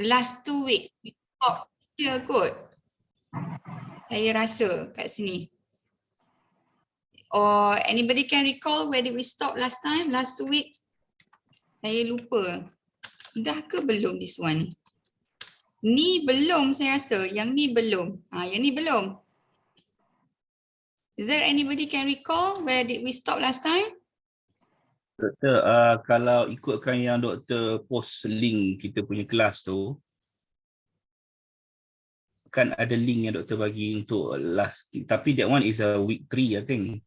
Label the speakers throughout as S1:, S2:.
S1: last 2 weeks. Oh, ya kot. Saya rasa kat sini. Or anybody can recall where did we stop last time, last 2 weeks? Saya lupa. Dah ke belum this one? Ni belum saya rasa. Yang ni belum. Yang ni belum. Is there anybody can recall where did we stop last time?
S2: Doktor, kalau ikutkan yang doktor post link kita punya kelas tu, kan ada link yang doktor bagi untuk last, tapi that one is a week 3 I think.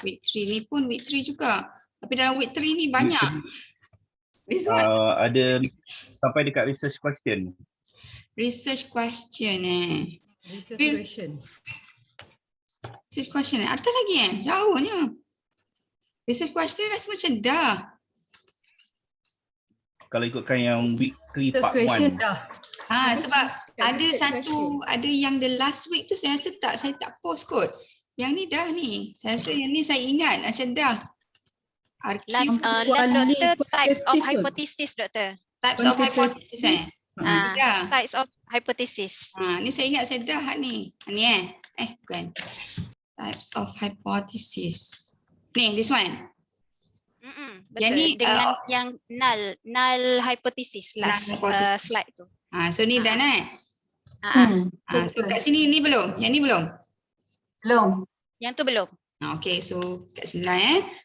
S1: Week 3 ni pun week 3 juga. Tapi dalam week 3 ni banyak. This one.
S2: Ada sampai dekat research question.
S1: Research question
S3: Research question.
S1: Research question atas lagi jauhnya. Research question rasa macam dah.
S2: Kalau ikutkan yang week 3 part 1.
S1: Sebab ada satu, ada yang the last week tu saya rasa saya tak post kot. Yang ni dah ni. Saya rasa yang ni saya ingat macam dah.
S4: Last doktor, types of hypothesis doktor.
S1: Types of hypothesis
S4: Types of hypothesis.
S1: Ni saya ingat saya dah ni. Ni bukan. Types of hypothesis. Ni, this one.
S4: Betul.
S1: Yang ni,
S4: dengan yang null hypothesis last slide tu.
S1: So ni dah so kat sini ni belum. Yang ni belum.
S3: Belum.
S4: Yang tu belum.
S1: Okay, so kat sini lah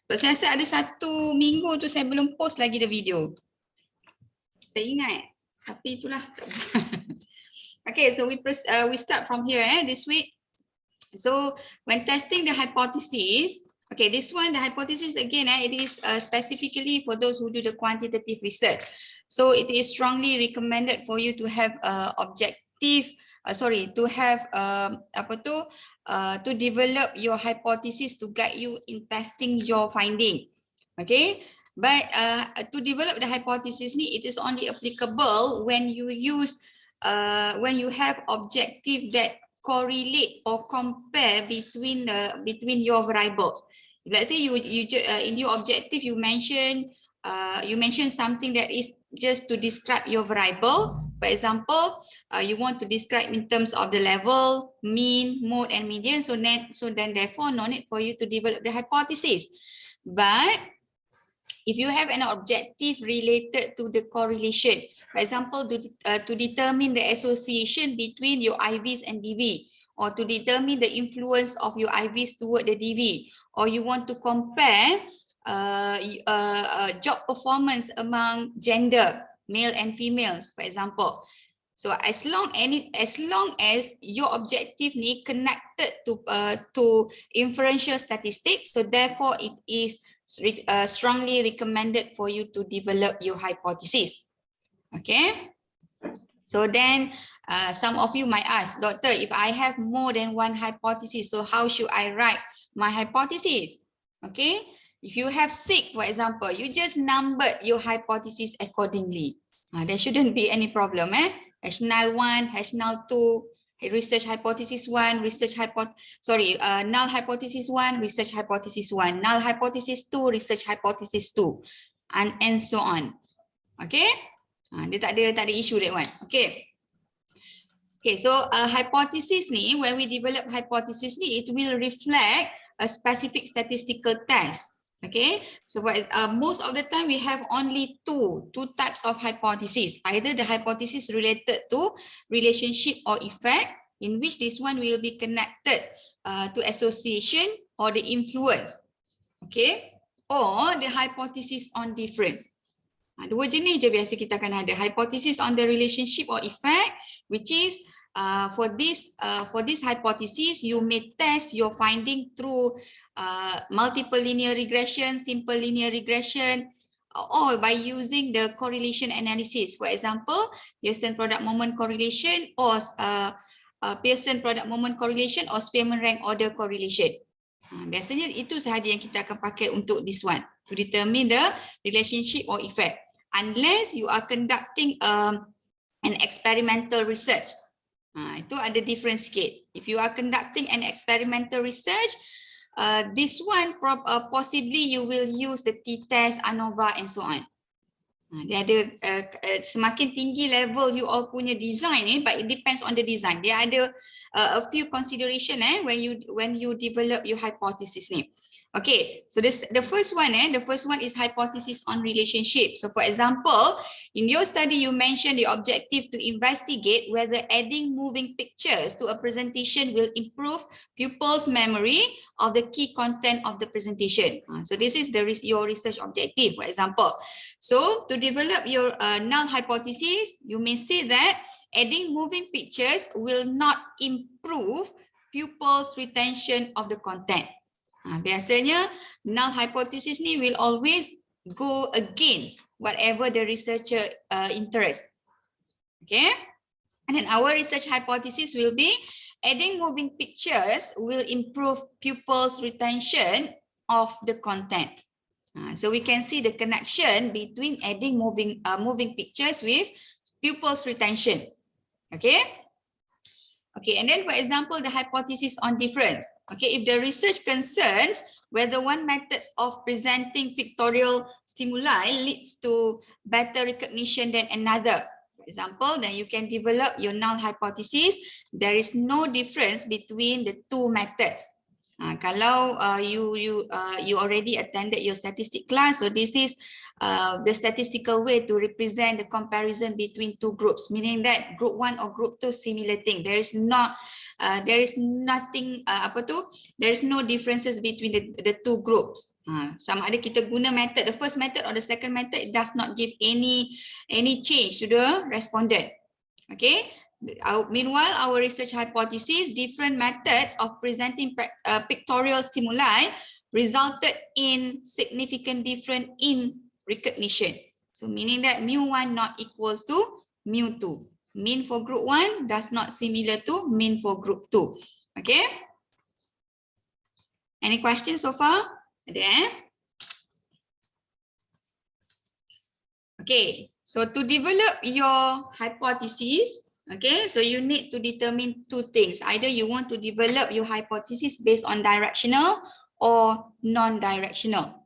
S1: Sebab saya rasa ada 1 minggu tu saya belum post lagi the video. Saya ingat. Tapi itulah. Okay, so we start from here this week. So when testing the hypothesis, okay, this one, the hypothesis again, it is specifically for those who do the quantitative research. So it is strongly recommended for you to have to develop your hypothesis to guide you in testing your finding. Okay, but to develop the hypothesis ni, it is only applicable when you use when you have objective that correlate or compare between your variables. If let's say you in your objective you mention something that is just to describe your variable. For example, you want to describe in terms of the level, mean, mode, and median. So then therefore no need for you to develop the hypothesis. But if you have an objective related to the correlation, for example, to determine the association between your IVs and DV, or to determine the influence of your IVs toward the DV, or you want to compare job performance among gender, male and females, for example. So as long as your objective ni connected to inferential statistics, so therefore it is strongly recommended for you to develop your hypothesis. Okay, so then some of you might ask, Doctor, if I have more than one hypothesis, so how should I write my hypothesis? Okay, if you have 6, for example, you just numbered your hypothesis accordingly. There shouldn't be any problem. Null 1, null 2, research hypothesis 1, null hypothesis 1, research hypothesis 1, null hypothesis 2, research hypothesis 2, and so on. Okay, dia tak ada issue that one. Okay. Okay, so hypothesis ni, when we develop hypothesis ni, it will reflect a specific statistical test. Okay, so most of the time we have only two types of hypothesis. Either the hypothesis related to relationship or effect, in which this one will be connected to association or the influence. Okay, or the hypothesis on different. Dua jenis je biasa kita akan ada. Hypothesis on the relationship or effect, which is for this hypothesis, you may test your finding through multiple linear regression, simple linear regression, or by using the correlation analysis. For example, Pearson product moment correlation, or Pearson product moment correlation, or Spearman rank order correlation. Biasanya itu sahaja yang kita akan pakai untuk this one, to determine the relationship or effect. Unless you are conducting an experimental research. Itu ada different sikit. If you are conducting an experimental research, this one possibly you will use the t-test, ANOVA, and so on. Dia ada semakin tinggi level you all punya design but it depends on the design. Dia ada a few consideration when you develop your hypothesis ni. Okay, so the first one is hypothesis on relationship. So for example, in your study you mentioned the objective to investigate whether adding moving pictures to a presentation will improve pupils' memory of the key content of the presentation. So this is your research objective, for example. So to develop your null hypothesis, you may say that adding moving pictures will not improve pupils' retention of the content. Biasanya null hypothesis ni will always go against whatever the researcher interest. Okay, and then our research hypothesis will be adding moving pictures will improve pupils' retention of the content. So we can see the connection between adding moving pictures with pupils' retention. Okay. Okay, and then for example, the hypothesis on difference. Okay, if the research concerns whether one method of presenting pictorial stimuli leads to better recognition than another, for example, then you can develop your null hypothesis. There is no difference between the two methods. Kalau you already attended your statistics class, so this is the statistical way to represent the comparison between two groups, meaning that group 1 or group 2 similar thing. There is no differences between the two groups. Sama ada kita guna method, the first method or the second method, it does not give any change to the respondent. Okay. Meanwhile, our research hypothesis, different methods of presenting pictorial stimuli resulted in significant difference in recognition. So meaning that mu1 not equals to mu2. Mean for group 1 does not similar to mean for group 2. Okay. Any questions so far? Okay. So to develop your hypothesis, okay, so you need to determine two things. Either you want to develop your hypothesis based on directional or non-directional.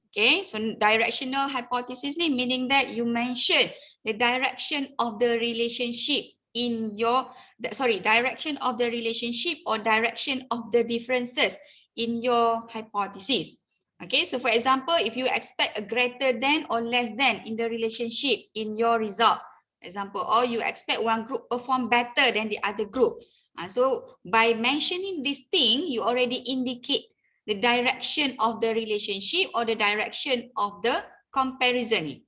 S1: Okay, so directional hypothesis meaning that you mention the direction of the relationship in your, direction of the relationship or direction of the differences in your hypothesis. Okay, so for example, if you expect a greater than or less than in the relationship in your result, example, or you expect one group perform better than the other group. So by mentioning this thing, you already indicate the direction of the relationship or the direction of the comparison.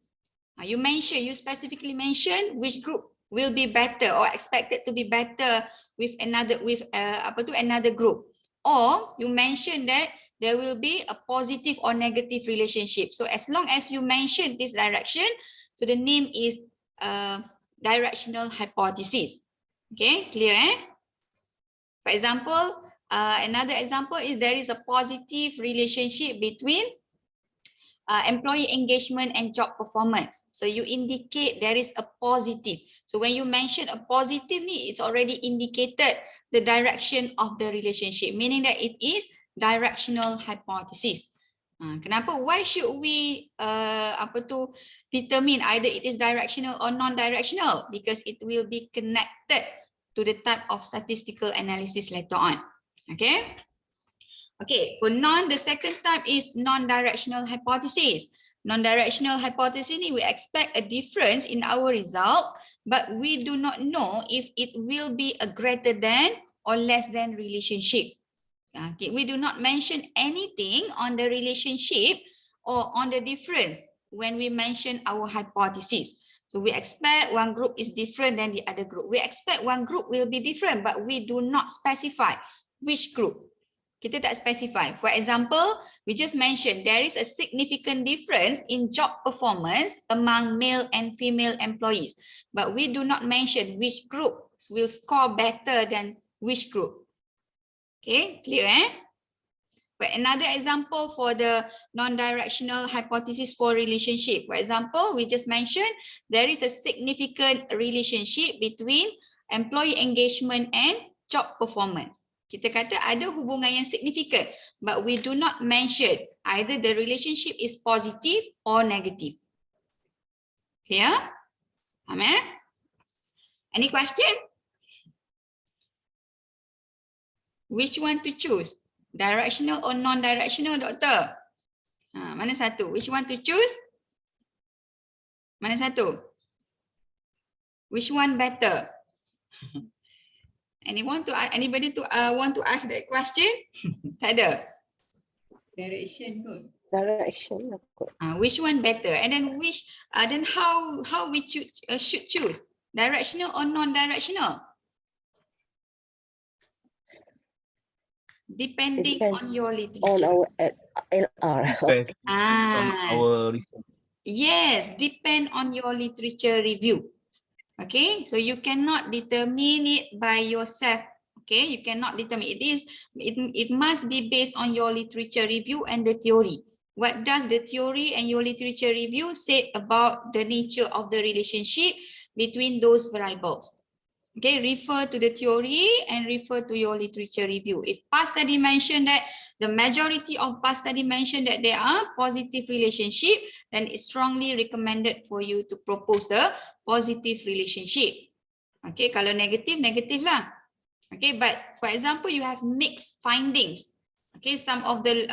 S1: You specifically mention which group will be better or expected to be better with another group, or you mention that there will be a positive or negative relationship. So as long as you mention this direction, so the name is directional hypothesis. Okay, clear? For example, another example is there is a positive relationship between employee engagement and job performance. So you indicate there is a positive. So when you mention a positive, it's already indicated the direction of the relationship, meaning that it is directional hypothesis. Kenapa? Why should we determine either it is directional or non-directional? Because it will be connected to the type of statistical analysis later on. Okay. Okay, for the second type is non-directional hypothesis. Non-directional hypothesis, we expect a difference in our results, but we do not know if it will be a greater than or less than relationship. Okay, we do not mention anything on the relationship or on the difference when we mention our hypothesis. So we expect one group is different than the other group. We expect one group will be different, but we do not specify which group. Kita tak specify. For example, we just mentioned there is a significant difference in job performance among male and female employees, but we do not mention which group will score better than which group. Okay, clear? But another example for the non-directional hypothesis for relationship. For example, we just mentioned there is a significant relationship between employee engagement and job performance. Kita kata ada hubungan yang signifikan, but we do not mention either the relationship is positive or negative. Clear? Any question? Which one to choose? Directional or non-directional, Doctor? Mana satu? Which one to choose? Mana satu? Which one better? Anybody want to ask that question? Tak ada. Direction kot.
S5: Direction.
S1: Which one better? And then then how we should choose? Directional or non-directional? Depending on your literature.
S5: On our LR.
S2: Depends on our research.
S1: Yes, depend on your literature review. Okay, so you cannot determine it by yourself. Okay, you cannot determine it must be based on your literature review and the theory. What does the theory and your literature review say about the nature of the relationship between those variables? Okay, refer to the theory and refer to your literature review. If past study mentioned that the majority of past study mentioned that there are positive relationship, then it's strongly recommended for you to propose the positive relationship. Okay, kalau negative, negative lah. Okay, but for example, you have mixed findings. Okay, some of the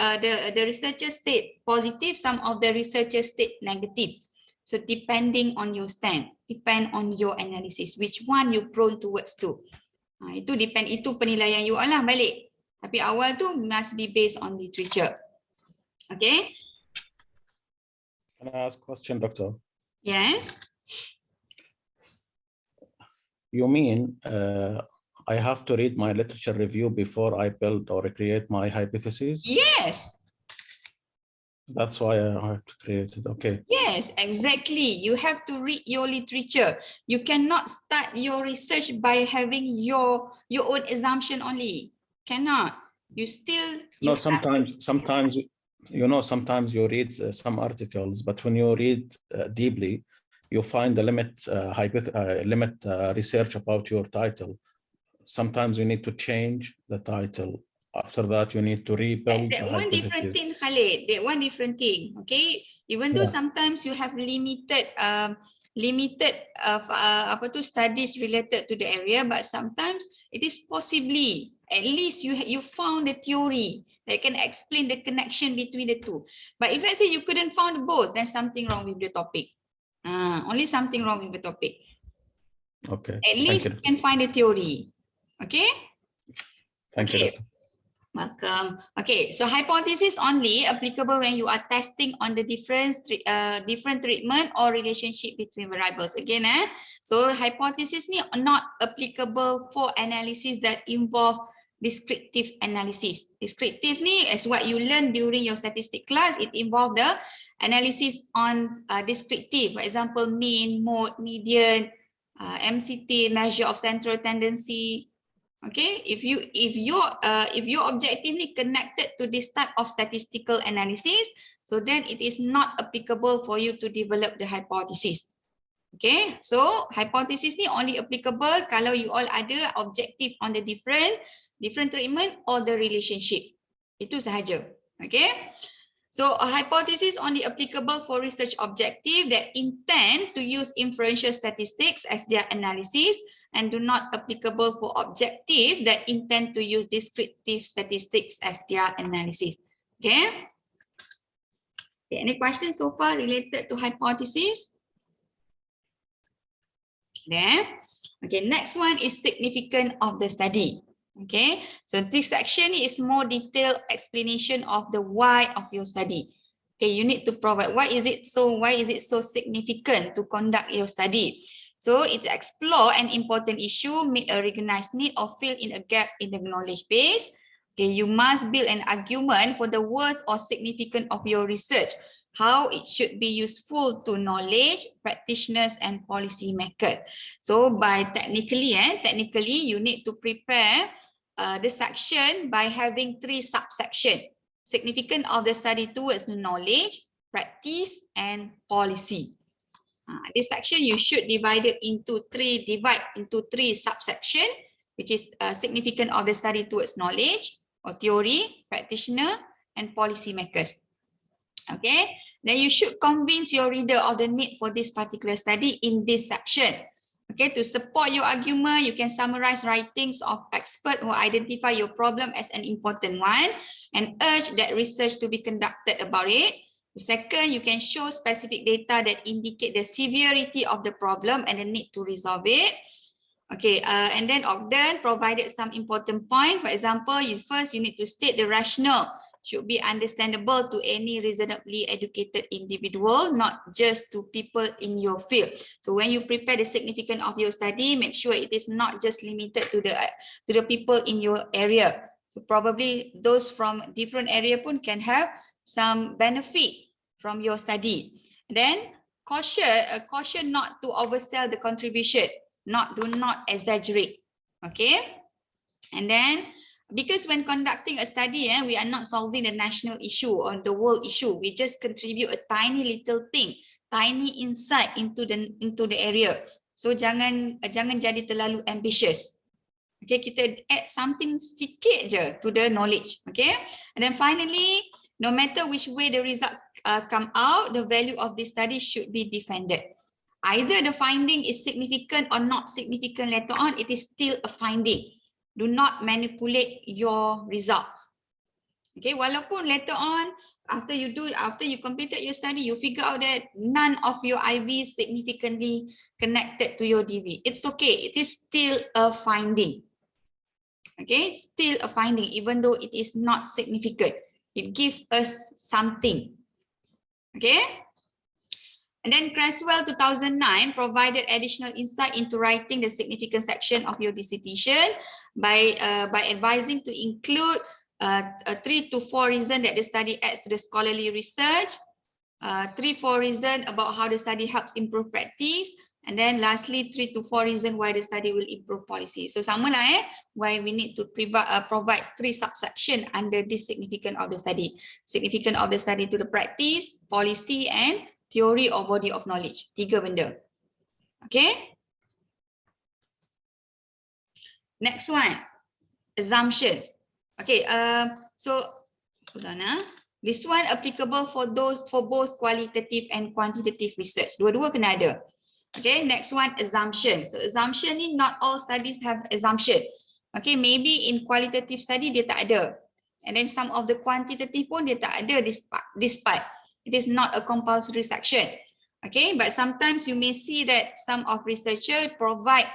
S1: researchers state positive, some of the researchers state negative. So depending on your stand, depend on your analysis, which one you prone towards to. Itu depend, itu penilaian you all lah balik. Tapi awal tu must be based on literature. Okay.
S6: Can I ask a question, Doctor?
S1: Yes.
S6: You mean I have to read my literature review before I build or create my hypothesis?
S1: Yes.
S6: That's why I have to create it. Okay.
S1: Yes, exactly. You have to read your literature. You cannot start your research by having your own assumption only. Cannot. You still.
S6: No, sometimes you read some articles, but when you read deeply, you find the limit research about your title. Sometimes you need to change the title. After that, you need to rebuild.
S1: That one different thing, Khalid. That one different thing. Okay. Even though sometimes you have limited studies related to the area, but sometimes it is possibly at least you found the theory that can explain the connection between the two. But if let's say you couldn't find both, then something wrong with the topic. Only something wrong with the topic.
S6: Okay.
S1: At least you can find the theory. Okay.
S6: Thank you, Doctor.
S1: Welcome. Okay, so hypothesis only applicable when you are testing on the different treatment or relationship between variables. Again, so hypothesis ni not applicable for analysis that involve descriptive analysis. Descriptive ni is what you learn during your statistic class. It involve the analysis on descriptive, for example, mean, mode, median, MCT, measure of central tendency. Okay, if your objectively connected to this type of statistical analysis, so then it is not applicable for you to develop the hypothesis. Okay, so hypothesis ni only applicable kalau you all ada objective on the different treatment or the relationship. Itu sahaja. Okay, so a hypothesis only applicable for research objective that intend to use inferential statistics as their analysis, and do not applicable for objective that intend to use descriptive statistics as their analysis. Okay. Any questions so far related to hypothesis? There. Okay, next one is significance of the study. Okay, so this section is more detailed explanation of the why of your study. Okay, you need to provide why is it so significant to conduct your study. So it's explore an important issue, meet a recognized need, or fill in a gap in the knowledge base. Okay, you must build an argument for the worth or significance of your research, how it should be useful to knowledge, practitioners, and policy makers. So by technically you need to prepare the section by having 3 subsections: significance of the study towards the knowledge, practice, and policy. This section you should divide it into 3 subsections, which is significance of the study towards knowledge or theory, practitioner, and policy makers. Okay, then you should convince your reader of the need for this particular study in this section. Okay, to support your argument, you can summarize writings of experts who identify your problem as an important one and urge that research to be conducted about it. Second, you can show specific data that indicate the severity of the problem and the need to resolve it. Okay, and then Ogden provided some important points. For example, you need to state the rationale should be understandable to any reasonably educated individual, not just to people in your field. So when you prepare the significance of your study, make sure it is not just limited to the people in your area. So probably those from different area pun can have some benefit from your study. Then caution not to oversell the contribution. Do not exaggerate. Okay, and then because when conducting a study, we are not solving the national issue or the world issue. We just contribute a tiny little thing, tiny insight into the area. So jangan jadi terlalu ambitious. Okay, kita add something sikit je to the knowledge. Okay, and then finally, no matter which way the result come out, the value of this study should be defended. Either the finding is significant or not significant later on, it is still a finding. Do not manipulate your results. Okay, walaupun later on, after you completed your study, you figure out that none of your IV is significantly connected to your DV. It's okay, it is still a finding. Okay, it's still a finding, even though it is not significant. It gives us something. Okay. And then Conceptual 2009 provided additional insight into writing the significant section of your dissertation by advising to include 3 to 4 reasons that the study adds to the scholarly research, 3-4 reasons about how the study helps improve practice, and then lastly 3 to 4 reasons why the study will improve policy. So sama lah why we need to provide 3 subsection under this significance of the study. Significance of the study to the practice, policy, and theory or body of knowledge. 3 benda. Okay. Next one, assumptions. Okay, so hold on. This one applicable for both qualitative and quantitative research. Dua-dua kena ada. Okay, next one, assumption. So assumption ni not all studies have assumption. Okay, maybe in qualitative study dia tak ada. And then some of the quantitative pun dia tak ada despite. It is not a compulsory section. Okay, but sometimes you may see that some of researchers provide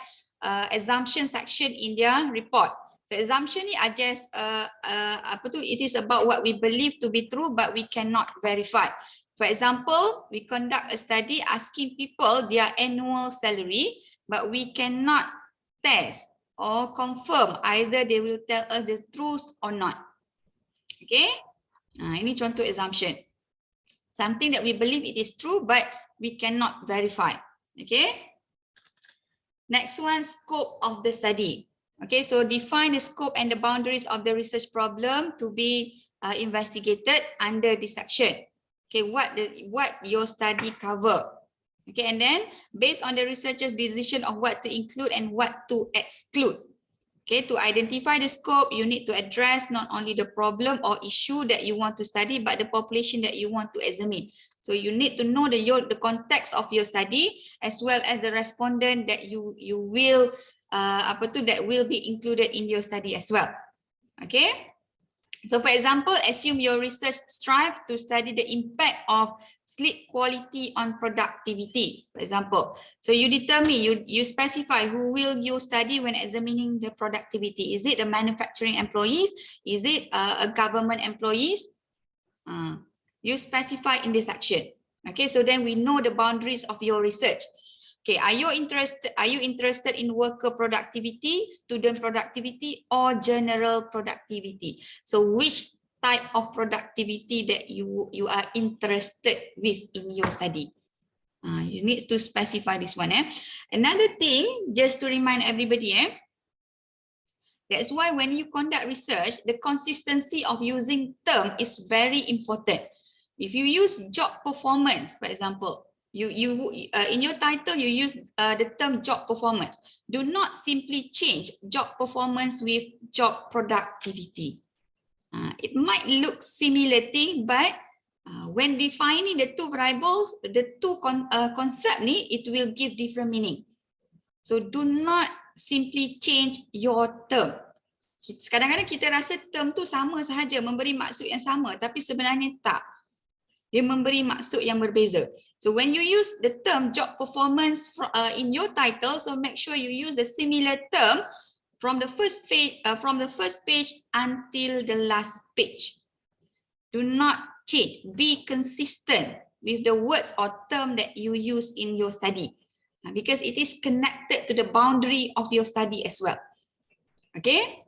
S1: assumption section in their report. So assumption ni are just it is about what we believe to be true but we cannot verify. For example, we conduct a study asking people their annual salary, but we cannot test or confirm either they will tell us the truth or not. Okay, ini contoh assumption. Something that we believe it is true, but we cannot verify. Okay. Next one, scope of the study. Okay, so define the scope and the boundaries of the research problem to be investigated under this section. Okay, what your study cover. Okay, and then based on the researcher's decision of what to include and what to exclude. Okay, to identify the scope, you need to address not only the problem or issue that you want to study, but the population that you want to examine. So you need to know the context of your study as well as the respondent that you will that will be included in your study as well. Okay. So for example, assume your research strives to study the impact of sleep quality on productivity, for example. So you determine, you specify who will you study when examining the productivity. Is it the manufacturing employees? Is it a government employees? You specify in this section. Okay, so then we know the boundaries of your research. Okay, are you interested in worker productivity, student productivity, or general productivity? So which type of productivity that you are interested with in your study? You need to specify this one. Another thing, just to remind everybody, that's why when you conduct research, the consistency of using term is very important. If you use job performance, for example, you in your title you use the term job performance. Do not simply change job performance with job productivity. It might look similar thing, but When defining the two variables, the two concept ni, it will give different meaning. So do not simply change your term. Kadang-kadang kita rasa term tu sama sahaja, memberi maksud yang sama, tapi sebenarnya tak. Dia memberi maksud yang berbeza. So when you use the term job performance in your title, so make sure you use the similar term from the first page until the last page. Do not change. Be consistent with the words or term that you use in your study, because it is connected to the boundary of your study as well. Okay.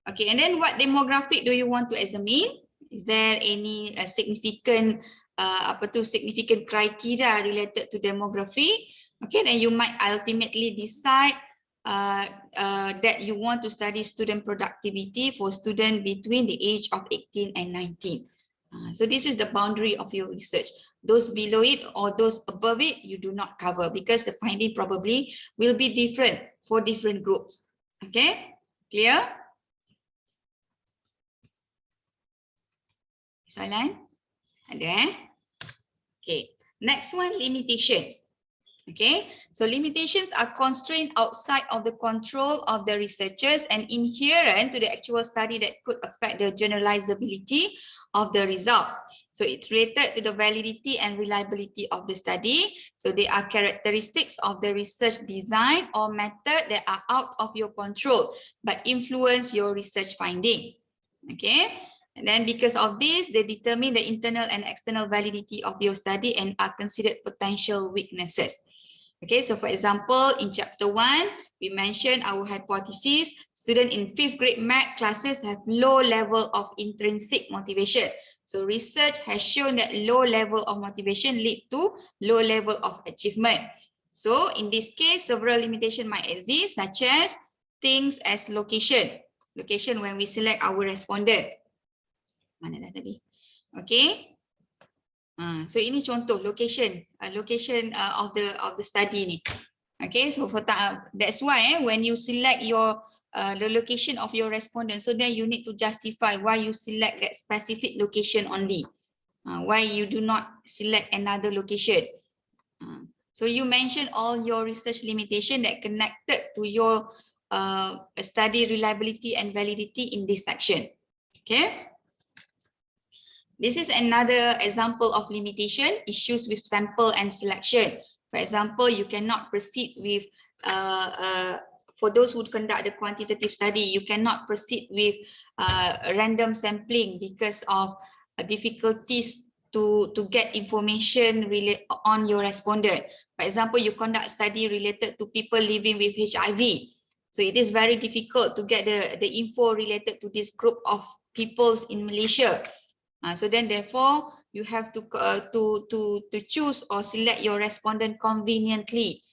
S1: Okay, and then what demographic do you want to examine? Is there any significant significant criteria related to demography? Okay, then you might ultimately decide that you want to study student productivity for students between the age of 18 and 19. So this is the boundary of your research. Those below it or those above it, you do not cover because the finding probably will be different for different groups. Okay, clear? Soalan? Ada? Okay, next one, limitations. Okay, so limitations are constraints outside of the control of the researchers and inherent to the actual study that could affect the generalizability of the results. So it's related to the validity and reliability of the study. So they are characteristics of the research design or method that are out of your control but influence your research finding. Okay. And then because of this, they determine the internal and external validity of your study and are considered potential weaknesses. Okay, so for example, in chapter 1, we mentioned our hypothesis, students in 5th grade math classes have low level of intrinsic motivation. So research has shown that low level of motivation lead to low level of achievement. So in this case, several limitations might exist, such as things as location. Location when we select our respondent. Mana dah tadi? Okay. So ini contoh location, of the study ni. Okay, so for that's why when you select your the location of your respondent, so then you need to justify why you select that specific location only. Why you do not select another location. So you mention all your research limitation that connected to your study reliability and validity in this section. Okay. This is another example of limitation, issues with sample and selection. For example, you cannot proceed with, for those who conduct the quantitative study, you cannot proceed with random sampling because of difficulties to get information on your respondent. For example, you conduct study related to people living with HIV. So it is very difficult to get the info related to this group of peoples in Malaysia. So then therefore you have to choose or select your respondent conveniently.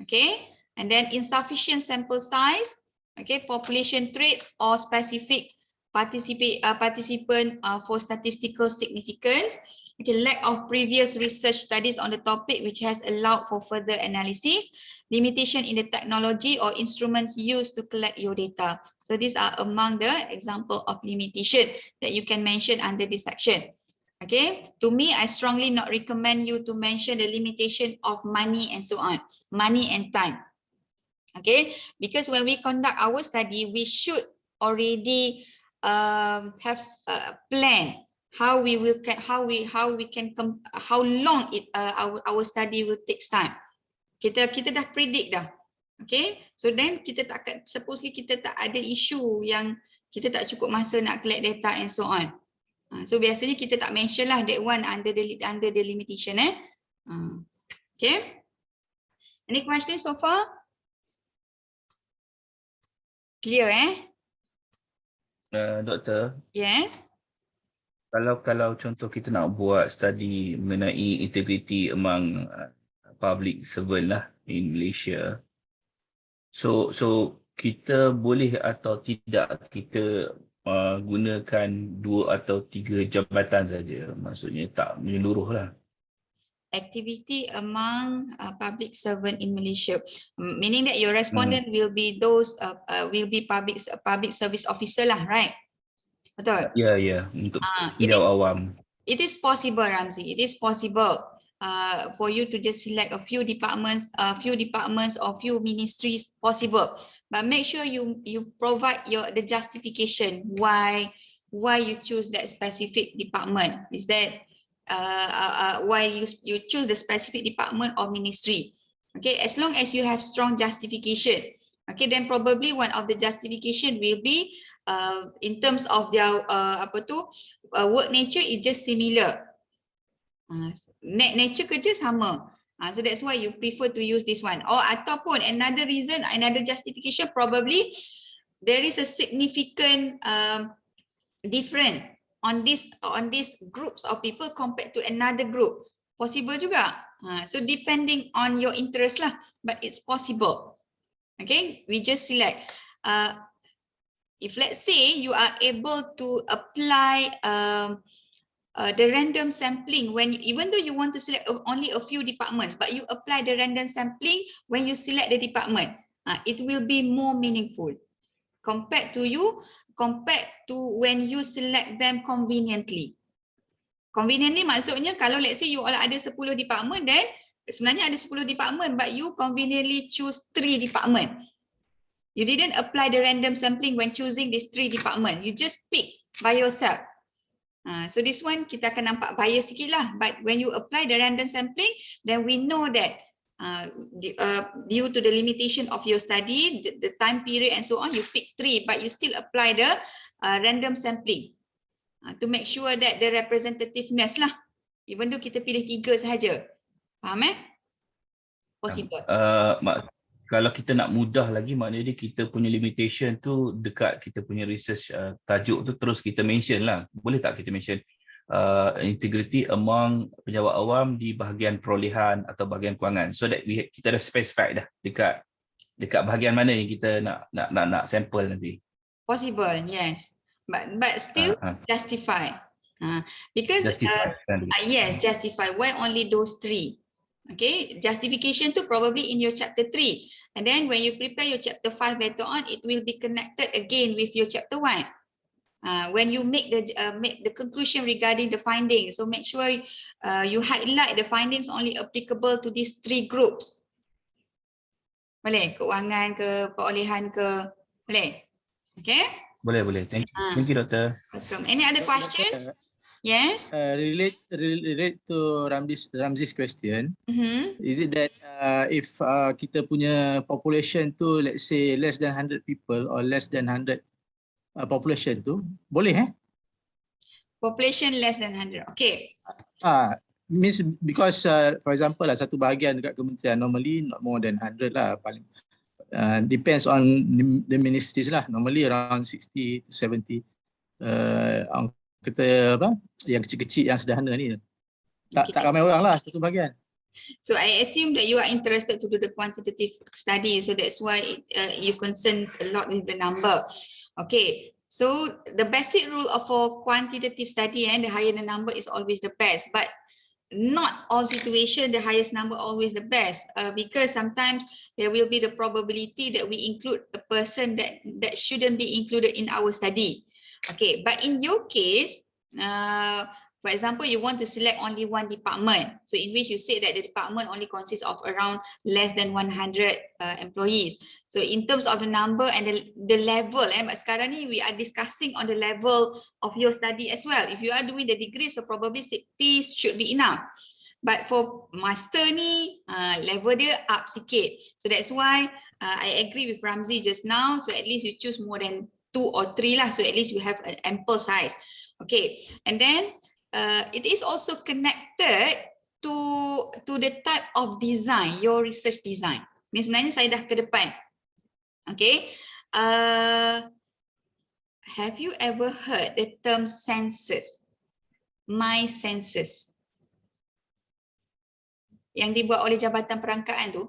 S1: Okay, and then insufficient sample size, okay, population traits or specific participant for statistical significance. Okay, lack of previous research studies on the topic which has allowed for further analysis, limitation in the technology or instruments used to collect your data. So these are among the example of limitation that you can mention under this section. Okay, to me, I strongly not recommend you to mention the limitation of money and so on, money and time. Okay, because when we conduct our study, we should already have a plan how long our study will take time. Kita dah predict dah. Okay, so then kita tak, supposedly kita tak ada isu yang kita tak cukup masa nak collect data and so on. So biasanya kita tak mention lah that one under the limitation. Okay, any questions so far? Clear
S2: Doktor.
S1: Yes.
S2: Kalau contoh kita nak buat study mengenai integrity among public servant lah in Malaysia. So kita boleh atau tidak kita gunakan 2 atau 3 jabatan saja, maksudnya tak menyeluruh lah.
S1: Activity among public servant in Malaysia, meaning that your respondent will be those public service officer lah, right? Betul?
S2: Ya, untuk
S1: It is
S2: penjawat awam.
S1: It is possible, Ramzi. It is possible for you to just select a few departments or few ministries. Possible, but make sure you provide the justification why you choose that specific department. Is that why you choose the specific department or ministry? Okay, as long as you have strong justification. Okay, then probably one of the justification will be in terms of their work nature is just similar. Nature kerja sama. So that's why you prefer to use this one. Or ataupun another reason, another justification, probably there is a significant difference on these groups of people compared to another group. Possible juga. So depending on your interest lah, but it's possible. Okay, we just select. If let's say you are able to apply the random sampling even though you want to select only a few departments, but you apply the random sampling when you select the department, it will be more meaningful compared to when you select them conveniently. Conveniently maksudnya kalau let's say you ada 10 department, then sebenarnya ada 10 department, but you conveniently choose 3 department. You didn't apply the random sampling when choosing these 3 department. You just pick by yourself. So this one kita akan nampak bias sikit lah. But when you apply the random sampling, then we know that due to the limitation of your study, the time period and so on, you pick 3, but you still apply the random sampling to make sure that the representativeness lah. Even though kita pilih 3 sahaja. Faham Possible.
S2: Kalau kita nak mudah lagi, maknanya kita punya limitation tu dekat kita punya research tajuk tu terus kita mention lah. Boleh tak kita mention integrity among penjawat awam di bahagian perolehan atau bahagian kewangan, so that kita dah specify dah dekat bahagian mana yang kita nak sample nanti.
S1: Possible, yes. But still justify. Because yes, justify. Why only those 3? Okay, justification to probably in your chapter 3, and then when you prepare your chapter 5 later on, it will be connected again with your chapter 1. When you make the conclusion regarding the findings, so make sure you highlight the findings only applicable to these 3 groups. Boleh? Keuangan ke, perolehan ke, boleh? Okay?
S2: Boleh. Thank you, Doctor.
S1: Welcome. Any other question? Yes.
S7: Relate to Ramzi's question. Is it that if kita punya population tu, let's say less than 100 people or less than 100 population tu, boleh
S1: Population less than 100. Okay.
S7: Means because for example lah, satu bahagian dekat kementerian normally not more than 100 lah paling. Depends on the ministries lah. Normally around 60 to 70. Kita yang kecil-kecil yang sederhana ni tak ramai orang lah satu bahagian.
S1: So I assume that you are interested to do the quantitative study, so that's why you concern a lot with the number. Okay, so the basic rule for quantitative study, and the higher the number is always the best, but not all situation the highest number always the best, because sometimes there will be the probability that we include a person that shouldn't be included in our study. Okay, but in your case, for example, you want to select only one department, so in which you say that the department only consists of around less than 100 employees. So in terms of the number and the level, but sekarang ni we are discussing on the level of your study as well. If you are doing the degree, so probably 60 should be enough. But for master ni, level dia up sikit. So that's why I agree with Ramzi just now. So at least you choose more than 2 or 3 lah. So at least you have an ample size. Okay, and then it is also connected to the type of design, your research design. Ni sebenarnya saya dah ke depan. Okay, have you ever heard the term census? My census. Yang dibuat oleh Jabatan Perangkaan tu.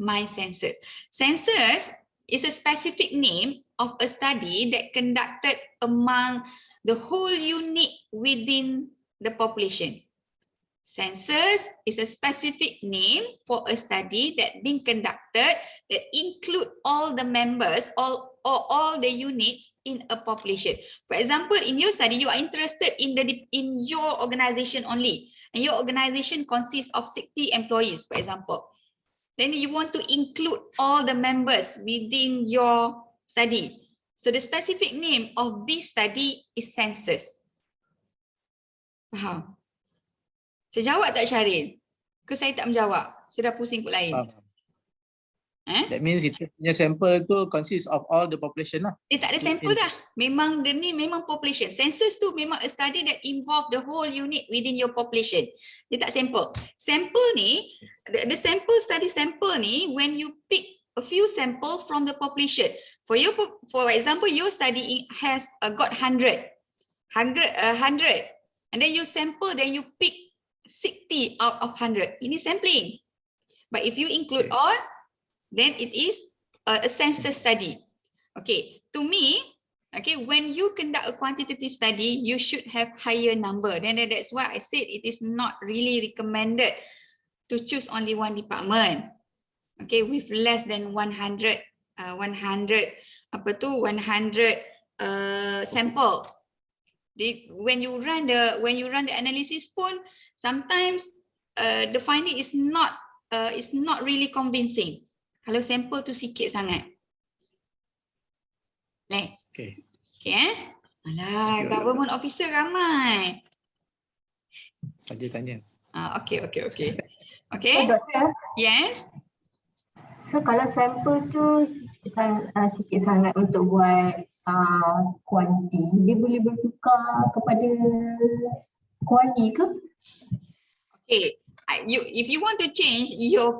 S1: My census. Census is a specific name of a study that conducted among the whole unit within the population. Census is a specific name for a study that being conducted that include all the members, all the units in a population. For example, in your study, you are interested in your organization only, and your organization consists of 60 employees, for example. Then you want to include all the members within your study. So the specific name of this study is census. Faham? Saya jawab tak Syaril? Ke saya tak menjawab? Saya dah pusing pun lain.
S7: That means kita punya sampel tu consists of all the population lah.
S1: Dia tak ada sampel dah. Memang dia ni memang population. Census tu memang a study that involve the whole unit within your population. Dia tak sampel. Sampel ni, the sample study sample ni, when you pick a few sample from the population. For example, your study has got 100, and then you sample, then you pick 60 out of 100. Ini sampling. But if you include all, then it is a census study. Okay, to me, okay, when you conduct a quantitative study, you should have higher number. Then that's why I said it is not really recommended to choose only one department. Okay, with less than 100 sample. When you run the analysis pun, sometimes the finding is not really convincing. Kalau sampel tu sikit sangat.
S7: Okay.
S1: Alah, government officer ramai.
S7: Saja tanya.
S1: Okay. Okay.
S8: Doktor,
S1: Yes.
S8: so kalau sampel tu sikit sangat untuk buat kuanti, dia boleh bertukar kepada kuali ke?
S1: Okay. If you want to change your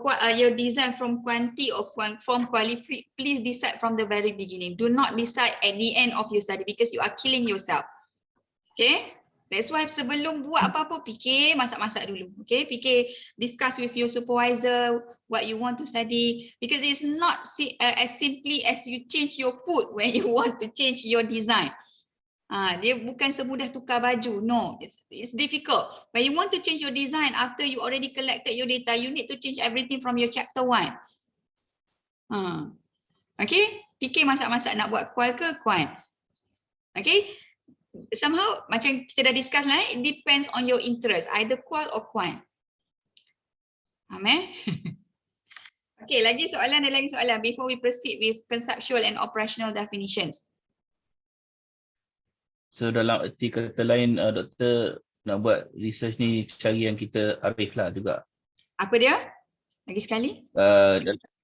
S1: design from quanti or from quali, please decide from the very beginning. Do not decide at the end of your study because you are killing yourself. Okay? That's why sebelum buat apa-apa, fikir masak-masak dulu. Okay? Fikir, discuss with your supervisor what you want to study, because it's not as simply as you change your food when you want to change your design. Dia bukan semudah tukar baju. No, it's difficult. When you want to change your design after you already collected your data, you need to change everything from your chapter 1. Okay, fikir masak-masak nak buat kual ke kuan. Okay, somehow macam kita dah discuss lah, it depends on your interest, either kual or kuan. Amen. Okay, ada lagi soalan before we proceed with conceptual and operational definitions.
S2: So dalam erti kata lain, doktor nak buat research ni cari yang kita arif lah juga.
S1: Apa dia? Lagi sekali?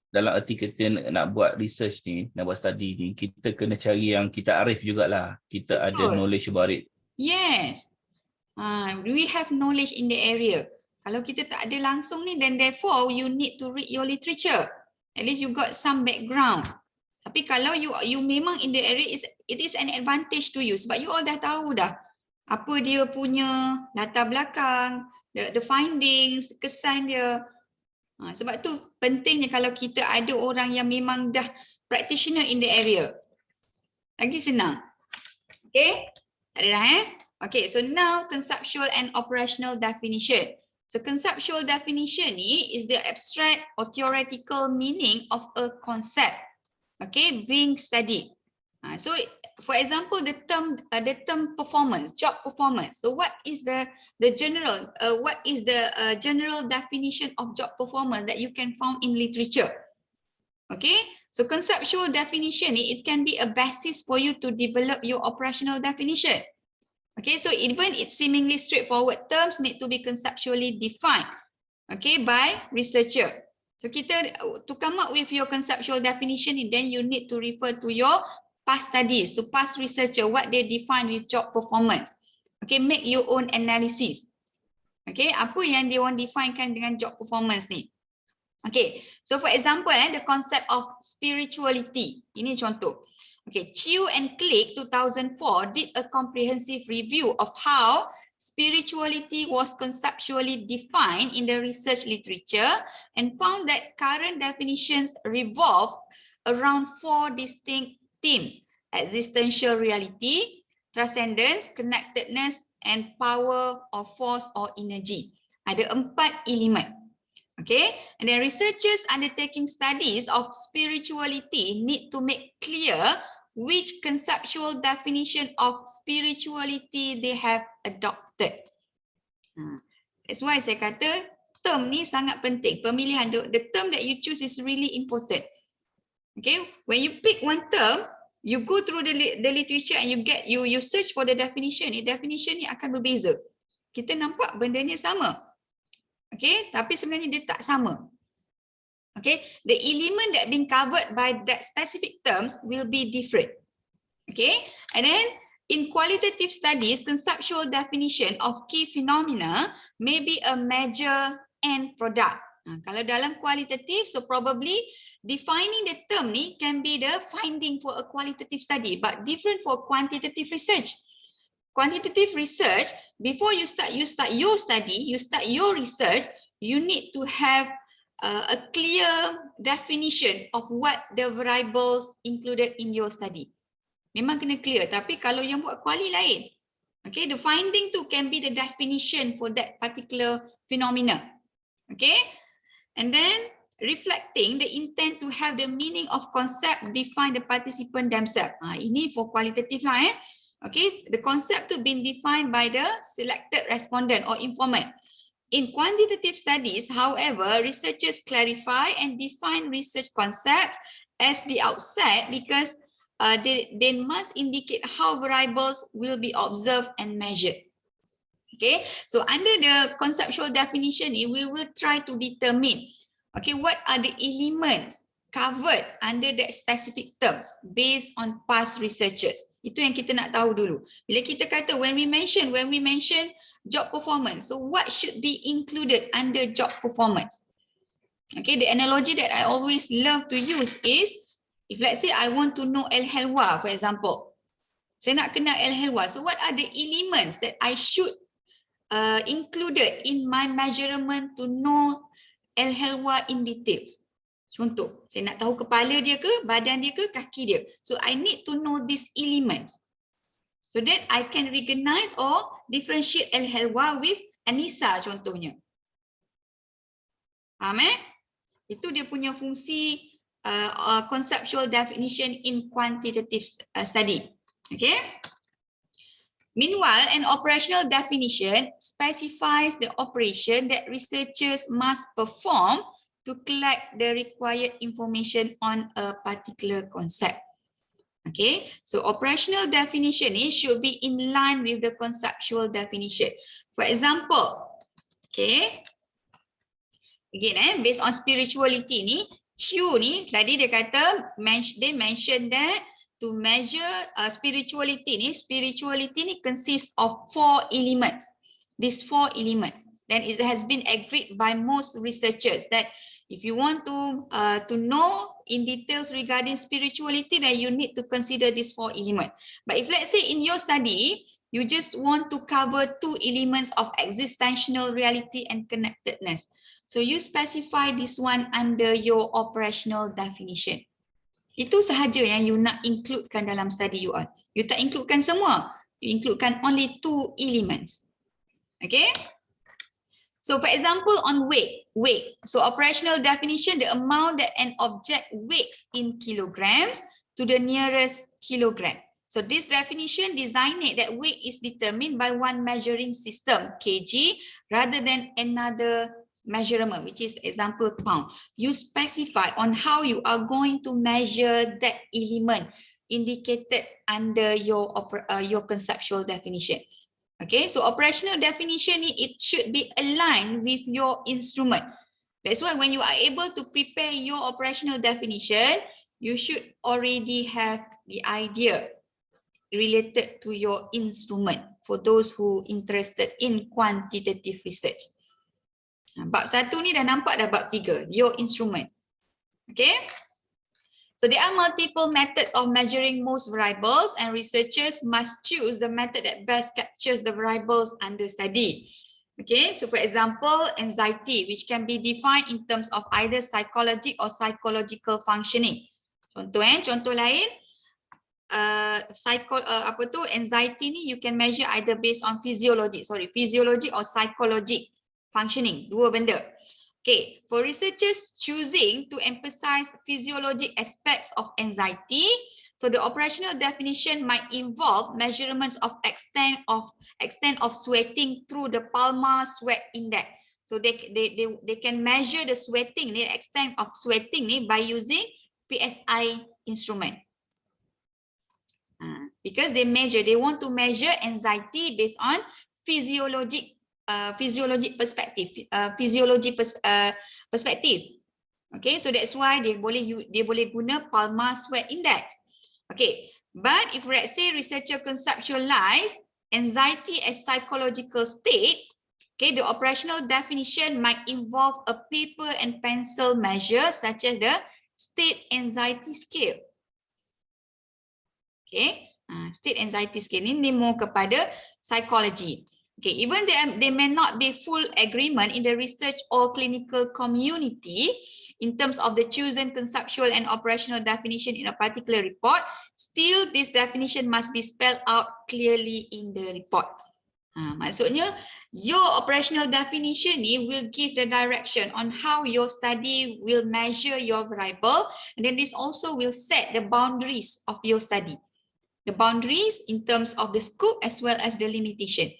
S2: Dalam erti kata nak buat research ni, nak buat study ni, kita kena cari yang kita arif jugalah. Kita ada knowledge about it.
S1: Yes. We have knowledge in the area. Kalau kita tak ada langsung ni, then therefore you need to read your literature. At least you got some background. Tapi kalau you memang in the area, it is an advantage to you sebab you all dah tahu dah apa dia punya latar belakang, the findings, kesan dia. Sebab tu pentingnya kalau kita ada orang yang memang dah practitioner in the area. Lagi senang. Okay? Tak ada dah Okay, so now conceptual and operational definition. So conceptual definition ni is the abstract or theoretical meaning of a concept. Okay, being studied. So, for example, the term performance, job performance. So, what is the general definition of job performance that you can find in literature? Okay, so conceptual definition, it can be a basis for you to develop your operational definition. Okay, so even it's seemingly straightforward terms need to be conceptually defined. Okay, by researcher. So to come up with your conceptual definition, then you need to refer to your past studies, to past researcher, what they define with job performance. Okay, make your own analysis. Okay, apa yang dia orang definekan dengan job performance ni? Okay, so for example, the concept of spirituality. Ini contoh. Okay, Chiu and Click 2004 did a comprehensive review of how spirituality was conceptually defined in the research literature and found that current definitions revolve around 4 distinct themes: existential reality, transcendence, connectedness, and power or force or energy. Ada 4 elemen. Okay, and then researchers undertaking studies of spirituality need to make clear which conceptual definition of spirituality they have adopted. That's why saya kata term ni sangat penting. Pemilihan, the term that you choose is really important. Okay, when you pick one term, you go through the literature and you search for the definition. Definition ni akan berbeza. Kita nampak bendanya sama. Okay, tapi sebenarnya dia tak sama. Okay, the element that being covered by that specific terms will be different. Okay, and then in qualitative studies, conceptual definition of key phenomena may be a measure and product. Kalau dalam qualitative, so probably defining the term ni can be the finding for a qualitative study, but different for quantitative research. Quantitative research, before you start your study, you start your research, you need to have a clear definition of what the variables included in your study. Memang kena clear, tapi kalau yang buat kuali lain. Okay, the finding tu can be the definition for that particular phenomena. Okay, and then reflecting the intent to have the meaning of concept define the participant themselves. Ini for qualitative lah Okay, the concept to been defined by the selected respondent or informant. In quantitative studies, however, researchers clarify and define research concepts as the outset because they must indicate how variables will be observed and measured. Okay, so under the conceptual definition, we will try to determine, okay, what are the elements covered under that specific terms based on past researchers. Itu yang kita nak tahu dulu. Bila kita kata when we mention job performance, so what should be included under job performance? Okay, the analogy that I always love to use is, if let's say I want to know Al-Halwa, for example, saya nak kenal Al-Halwa, so what are the elements that I should included in my measurement to know Al-Halwa in details? Contoh, saya nak tahu kepala dia ke, badan dia ke, kaki dia. So I need to know these elements so that I can recognize or differentiate Al-Halwa with Anissa contohnya. Faham Itu dia punya fungsi conceptual definition in quantitative study. Okay. Meanwhile, an operational definition specifies the operation that researchers must perform to collect the required information on a particular concept. Okay, so operational definition should be in line with the conceptual definition. For example, okay, again based on spirituality ni, Chu ni tadi dia kata, they mentioned that to measure spirituality ni consists of 4 elements. These 4 elements. Then it has been agreed by most researchers that if you want to know in details regarding spirituality, then you need to consider these 4 elements. But if let's say in your study, you just want to cover 2 elements of existential reality and connectedness, so you specify this one under your operational definition. Itu sahaja yang you nak includekan dalam study you on. You tak includekan semua, you includekan only 2 elements. Okay. So for example, on weight. So operational definition, the amount that an object weighs in kilograms to the nearest kilogram. So this definition designate that weight is determined by one measuring system, kg, rather than another measurement, which is example pound. You specify on how you are going to measure that element indicated under your conceptual definition. Okay, so operational definition, it should be aligned with your instrument. That's why when you are able to prepare your operational definition, you should already have the idea related to your instrument for those who interested in quantitative research. Bab 1 ni dah nampak dah bab 3, your instrument. Okay. So there are multiple methods of measuring most variables, and researchers must choose the method that best captures the variables under study. Okay, so for example, anxiety, which can be defined in terms of either psychology or psychological functioning. Contoh lain, anxiety ni you can measure either based on physiology or psychology. functioning, dua benda. Okay, for researchers choosing to emphasize physiologic aspects of anxiety, so the operational definition might involve measurements of extent of sweating through the palmar sweat index. So they can measure the sweating, the extent of sweating by using PSI instrument. Because they want to measure anxiety based on physiologic perspective, perspective. Okay, so that's why they boleh guna palmar sweat index. Okay, but if let's say researcher conceptualize anxiety as psychological state, okay, the operational definition might involve a paper and pencil measure such as the state anxiety scale. Okay, state anxiety scale ini more kepada psychology. Okay, even they may not be full agreement in the research or clinical community in terms of the chosen conceptual and operational definition in a particular report, still this definition must be spelled out clearly in the report. Maksudnya, your operational definition ni will give the direction on how your study will measure your variable, and then this also will set the boundaries of your study. The boundaries in terms of the scope as well as the limitation.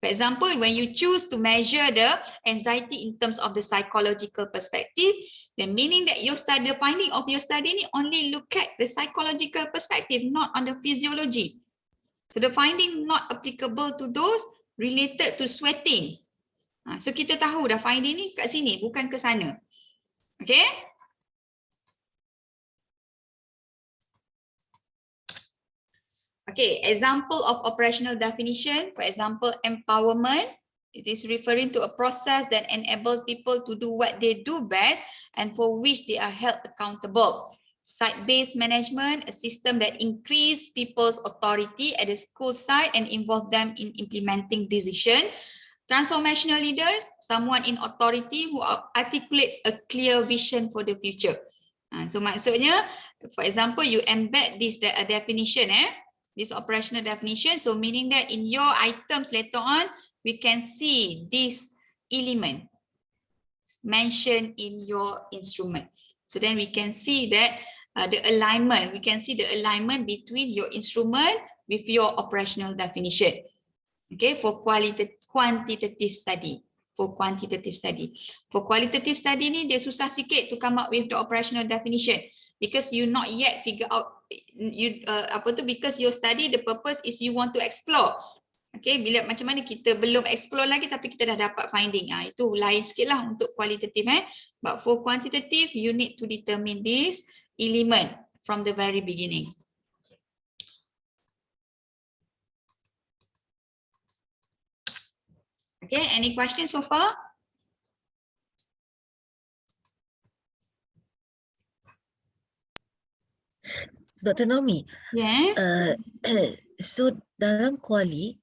S1: For example, when you choose to measure the anxiety in terms of the psychological perspective, then meaning that your study, the finding of your study ni only look at the psychological perspective, not on the physiology. So the finding not applicable to those related to sweating. So kita tahu dah finding ni kat sini, bukan ke sana. Okay? Okay, example of operational definition, for example, empowerment. It is referring to a process that enables people to do what they do best and for which they are held accountable. Site-based management, a system that increases people's authority at the school site and involve them in implementing decision. Transformational leaders, someone in authority who articulates a clear vision for the future. So maksudnya, for example, you embed this definition, this operational definition. So meaning that in your items later on, we can see this element mentioned in your instrument. So then we can see that the alignment, we can see the alignment between your instrument with your operational definition. Okay, for quantitative study. For quantitative study. For qualitative study ni, dia susah sikit to come up with the operational definition. Because you not yet figure out because your study, the purpose is you want to explore. Okay, bila macam mana kita belum explore lagi tapi kita dah dapat finding. Itu lain sikit lah untuk qualitative. But for quantitative, you need to determine this element from the very beginning. Okay, any questions so far?
S5: Dr. Naomi,
S1: Yes.
S5: so dalam kuali,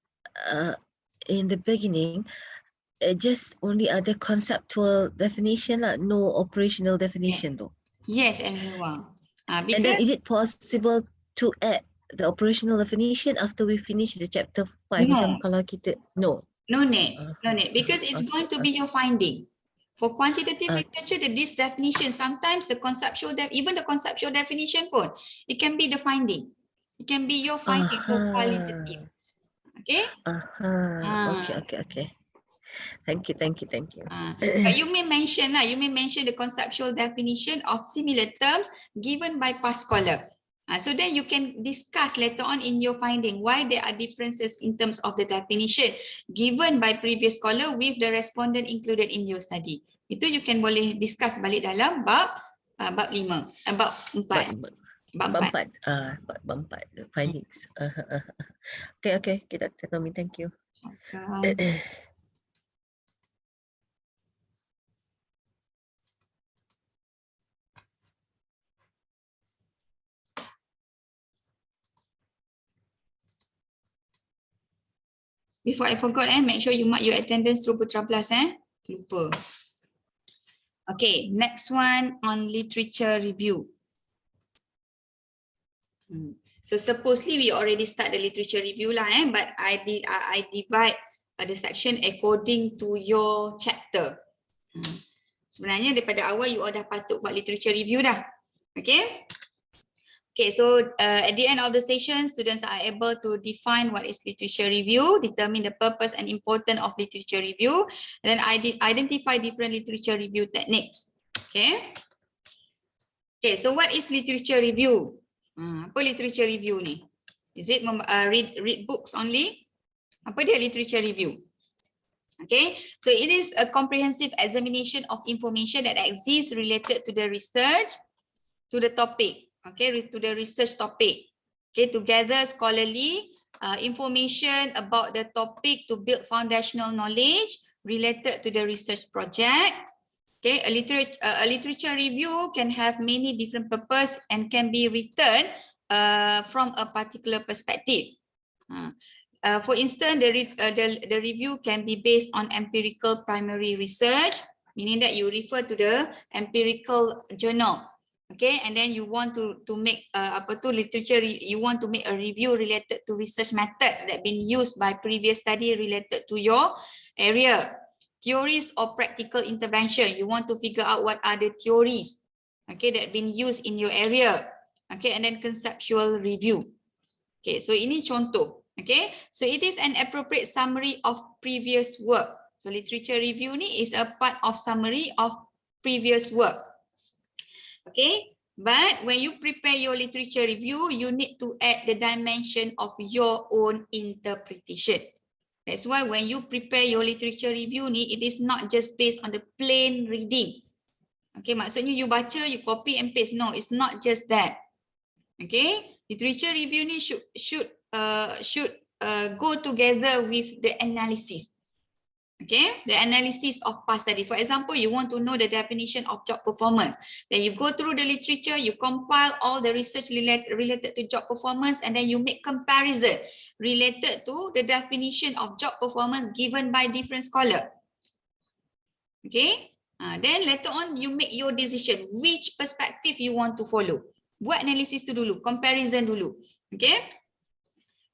S5: in the beginning, just only ada conceptual definition lah, no operational definition though.
S1: Yes, everyone.
S5: And then is it possible to add the operational definition after we finish the chapter 5?
S1: No.
S5: Macam kalau kita, no.
S1: No need, no need, because it's going to be your finding. For quantitative literature, this definition, sometimes the conceptual, even the conceptual definition pun, it can be the finding. It can be your finding for qualitative. Okay?
S5: Okay. Thank you.
S1: But you may mention the conceptual definition of similar terms given by past scholar. So then you can discuss later on in your finding why there are differences in terms of the definition given by previous scholar with the respondent included in your study. Itu you can boleh discuss balik dalam bab 5, bab 4. Bab
S5: 4 findings. Okay, Dr. Naomi, thank you.
S1: Before I forgot, make sure you mark your attendance through Putra Plus, lupa. Okay, next one on literature review. So supposedly we already start the literature review lah, but I divide the section according to your chapter. Sebenarnya daripada awal you all dah patut buat literature review dah. Okay. Okay, so at the end of the session, students are able to define what is literature review, determine the purpose and importance of literature review, and then identify different literature review techniques. Okay. Okay, so what is literature review? Apa literature review ni? Is it read books only? Apa dia literature review? Okay, so it is a comprehensive examination of information that exists related to the research, to the topic, okay, to the research topic. Okay, to gather scholarly information about the topic to build foundational knowledge related to the research project. Okay, a literature review can have many different purposes and can be written from a particular perspective. For instance, the review can be based on empirical primary research, meaning that you refer to the empirical journal, okay, and then you want to make literature. You want to make a review related to research methods that been used by previous study related to your area. Theories or practical intervention. You want to figure out what are the theories, okay, that been used in your area, okay, and then conceptual review. Okay, so ini contoh. Okay, so it is an appropriate summary of previous work. So literature review ni is a part of summary of previous work. Okay, but when you prepare your literature review, you need to add the dimension of your own interpretation. That's why when you prepare your literature review ni, it is not just based on the plain reading. Okay, maksudnya you baca, you copy and paste. No, it's not just that. Okay, literature review ni should go together with the analysis. Okay, the analysis of past study. For example, you want to know the definition of job performance. Then you go through the literature, you compile all the research related to job performance, and then you make comparison related to the definition of job performance given by different scholar. Okay, then later on you make your decision which perspective you want to follow. Buat analysis tu dulu, comparison dulu. Okay,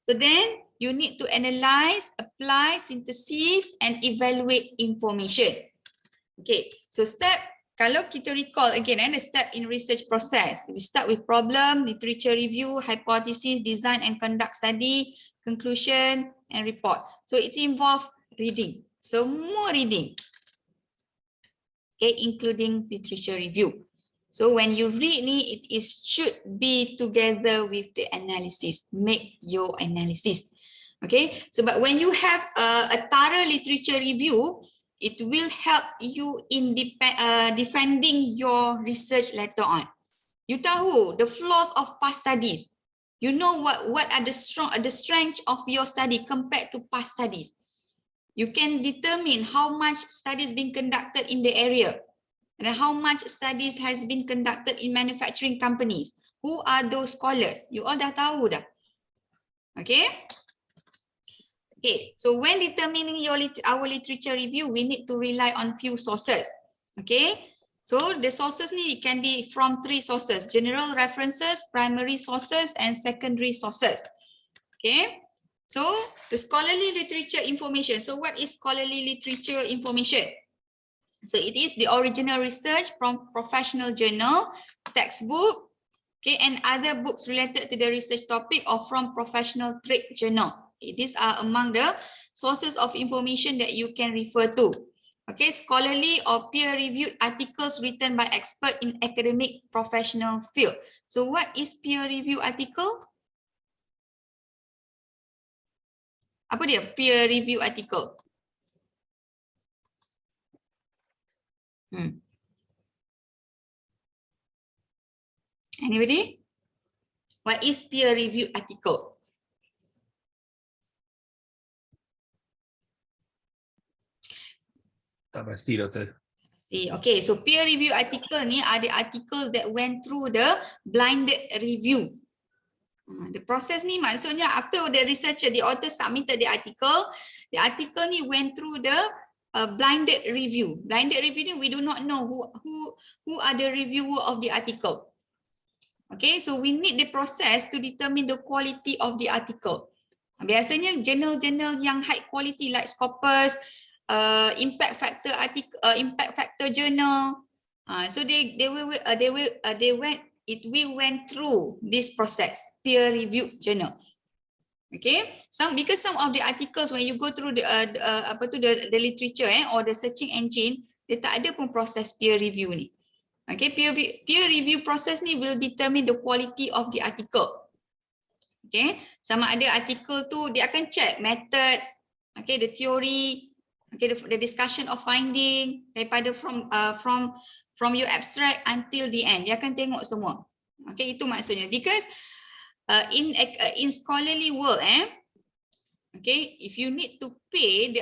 S1: so then you need to analyze, apply, synthesis, and evaluate information. Okay, so kalau kita recall again, the step in research process, we start with problem, literature review, hypothesis, design and conduct study, conclusion, and report. So it involves reading, so more reading, okay, including literature review. So when you read ni, it should be together with the analysis. Make your analysis. Okay, so but when you have a thorough literature review, it will help you in defending your research later on. You tahu the flaws of past studies. You know what are the strength of your study compared to past studies. You can determine how much studies being conducted in the area and how much studies has been conducted in manufacturing companies. Who are those scholars? You all dah tahu dah. Okay. Okay, so when determining our literature review, we need to rely on few sources. Okay, so the sources ni can be from 3 sources: general references, primary sources, and secondary sources. Okay, so the scholarly literature information. So what is scholarly literature information? So it is the original research from professional journal, textbook, okay, and other books related to the research topic or from professional trade journal. These are among the sources of information that you can refer to. Okay, scholarly or peer-reviewed articles written by experts in academic professional field. So what is peer-reviewed article? Apa dia peer-reviewed article? Anybody? What is peer-reviewed article?
S2: Tak pasti, Doktor.
S1: Okay, so peer review article ni ada article that went through the blinded review. The process ni maksudnya after the researcher, the author submitted the article ni went through the blinded review. Blinded review ni we do not know who are the reviewer of the article. Okay, so we need the process to determine the quality of the article. Biasanya jurnal-jurnal yang high quality like Scopus, impact factor article, impact factor journal. So we went through this process, peer reviewed journal. Okay, because some of the articles when you go through the the literature or the searching engine, dia tak ada pun proses peer review ni. Okay, peer review process ni will determine the quality of the article. Okay, sama ada artikel tu dia akan check methods, okay, the theory, okay, the discussion of finding daripada from your abstract until the end. Dia akan tengok semua. Okay, itu maksudnya. Because in scholarly world, okay, if you need to pay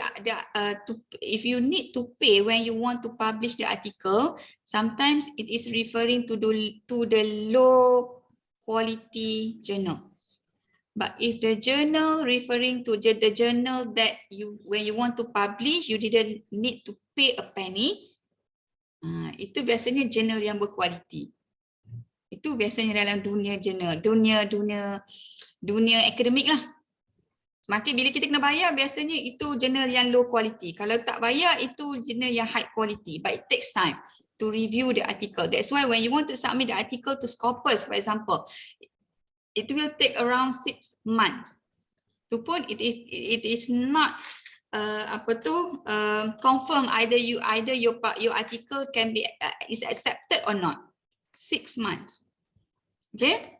S1: if you need to pay when you want to publish the article, sometimes it is referring to the low quality journal. But if the journal referring to the journal that when you want to publish, you didn't need to pay a penny, itu biasanya journal yang berkualiti. Itu biasanya dalam dunia jurnal, dunia akademik lah. Maka bila kita kena bayar, biasanya itu jurnal yang low quality. Kalau tak bayar, itu jurnal yang high quality. But it takes time to review the article. That's why when you want to submit the article to Scopus, for example, it will take around 6 months. Tu pun it is not confirm either your article can be is accepted or not. 6 months. Okay.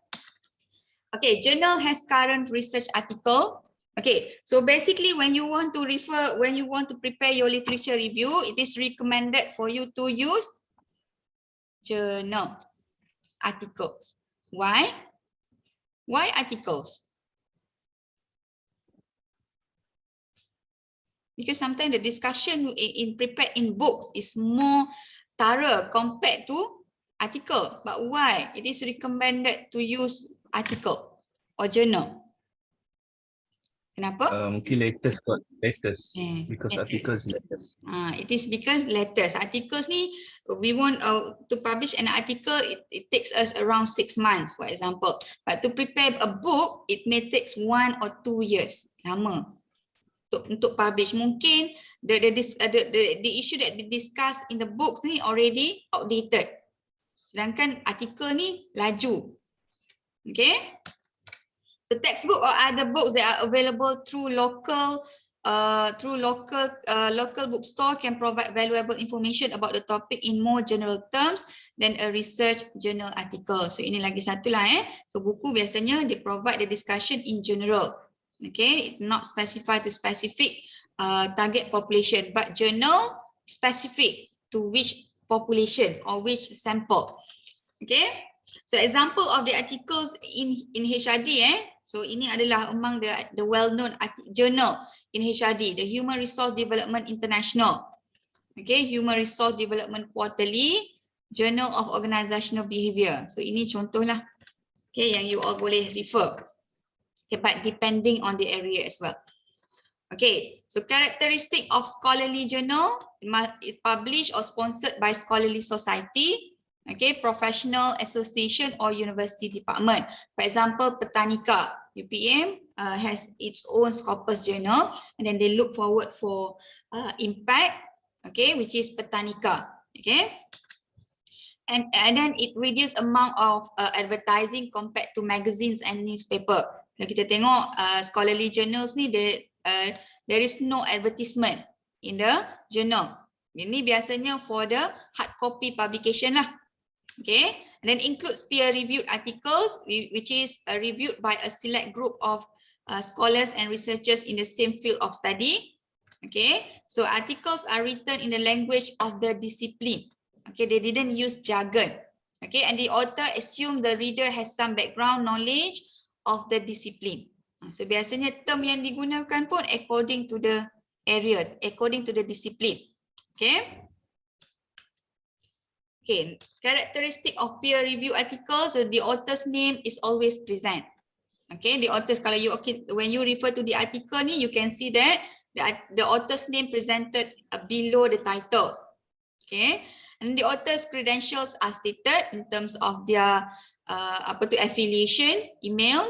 S1: Okay, journal has current research article. Okay, so basically when you want to prepare your literature review, it is recommended for you to use journal articles. Why? Why articles? Because sometimes the discussion prepared in books is more thorough compared to article. But why? It is recommended to use article or journal. Kenapa?
S2: Mungkin letters. Because articles letters.
S1: It is because letters. Articles ni, we want to publish an article, it takes us around 6 months, for example. But to prepare a book, it may take 1 or 2 years. Lama untuk publish. Mungkin the issue that we discuss in the books ni already outdated. Sedangkan artikel ni laju. Okay? The textbook or other books that are available through local bookstore can provide valuable information about the topic in more general terms than a research journal article. So ini lagi satu lah. So buku biasanya they provide the discussion in general. Okay, not specified to specific target population, but journal specific to which population or which sample. Okay. So example of the articles in HRD, so ini adalah among the well-known journal in HRD, the Human Resource Development International, okay, Human Resource Development Quarterly, Journal of Organizational Behavior. So ini contohlah, okay, yang you all boleh refer, okay, but depending on the area as well. Okay, so characteristic of scholarly journal, it published or sponsored by scholarly society. Okay, professional association or university department. For example, Botanica, UPM has its own Scopus journal, and then they look forward for impact, okay, which is Botanica. Okay, and then it reduce amount of advertising compared to magazines and newspaper. Kalau kita tengok scholarly journals ni, there is no advertisement in the journal. Ini biasanya for the hard copy publication lah. Okay, and then includes peer-reviewed articles, which is reviewed by a select group of scholars and researchers in the same field of study. Okay, so articles are written in the language of the discipline. Okay, they didn't use jargon. Okay, and the author assume the reader has some background knowledge of the discipline. So biasanya term yang digunakan pun according to the area, according to the discipline. Okay. Okay, characteristic of peer review articles, so the author's name is always present. Okay, the authors, kalau you when you refer to the article ni, you can see that the author's name presented below the title. Okay, and the author's credentials are stated in terms of their affiliation, email.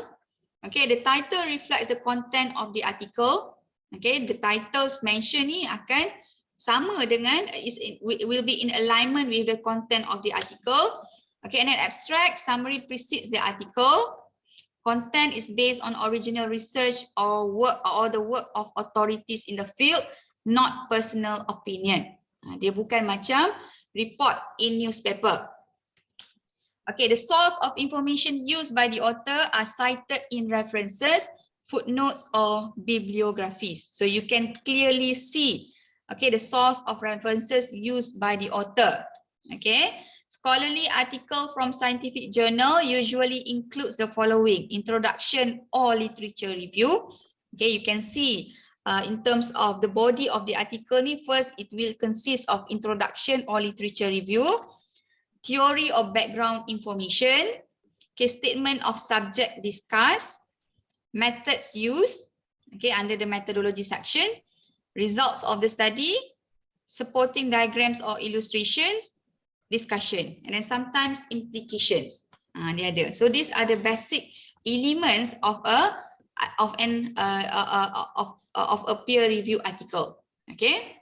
S1: Okay, the title reflects the content of the article. Okay, the titles mentioned ni akan sama dengan will be in alignment with the content of the article. Okay, and then abstract summary precedes the article. Content is based on original research or the work of authorities in the field, not personal opinion. Dia bukan macam report in newspaper. Okay, the source of information used by the author are cited in references, footnotes, or bibliographies. So you can clearly see, okay, the source of references used by the author. Okay, scholarly article from scientific journal usually includes the following: introduction or literature review. Okay, you can see in terms of the body of the article, first it will consist of introduction or literature review, theory or background information, okay, statement of subject discussed, methods used, okay, under the methodology section, results of the study, supporting diagrams or illustrations, discussion, and then sometimes implications. Dia ada. So these are the basic elements of a peer review article. Okay.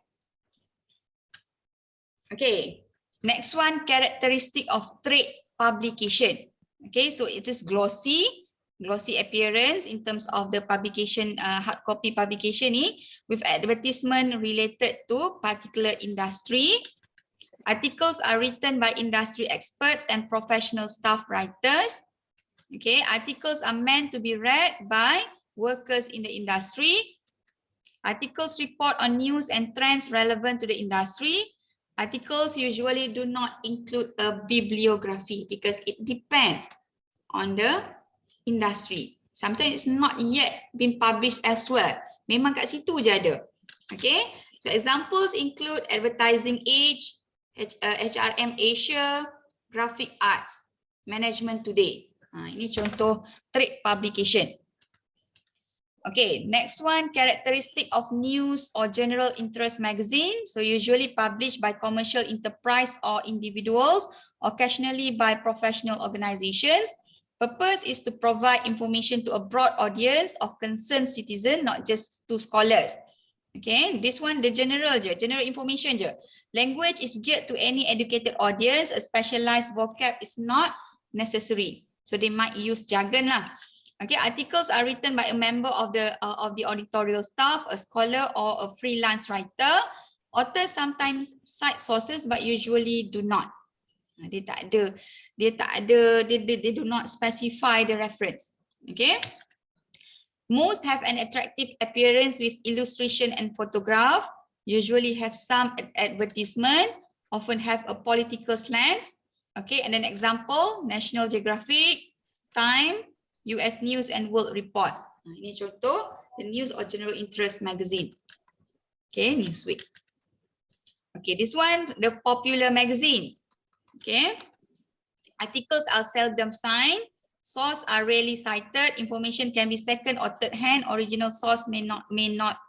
S1: Okay. Next one, characteristic of trade publication. Okay, so it is glossy appearance in terms of the publication, hard copy publication ni, with advertisement related to particular industry. Articles are written by industry experts and professional staff writers. Okay, articles are meant to be read by workers in the industry. Articles report on news and trends relevant to the industry. Articles usually do not include a bibliography because it depends on the industry. Sometimes it's not yet been published elsewhere. Memang kat situ je ada. Okay, so examples include Advertising Age, HRM Asia, Graphic Arts, Management Today. Ini contoh trade publication. Okay, next one, characteristic of news or general interest magazine. So usually published by commercial enterprise or individuals, occasionally by professional organizations. Purpose is to provide information to a broad audience of concerned citizens, not just to scholars. Okay, this one the general je, general information je. Language is geared to any educated audience. A specialized vocab is not necessary. So they might use jargon lah. Okay, articles are written by a member of the editorial staff, a scholar, or a freelance writer. Authors sometimes cite sources, but usually do not. They do not specify the reference. Okay. Most have an attractive appearance with illustration and photograph. Usually have some advertisement. Often have a political slant. Okay, and an example: National Geographic, Time, US News and World Report. Ini contoh the news or general interest magazine. Okay, Newsweek. Okay, this one the popular magazine. Okay, articles are seldom signed. Source are rarely cited. Information can be second or third hand. Original source may not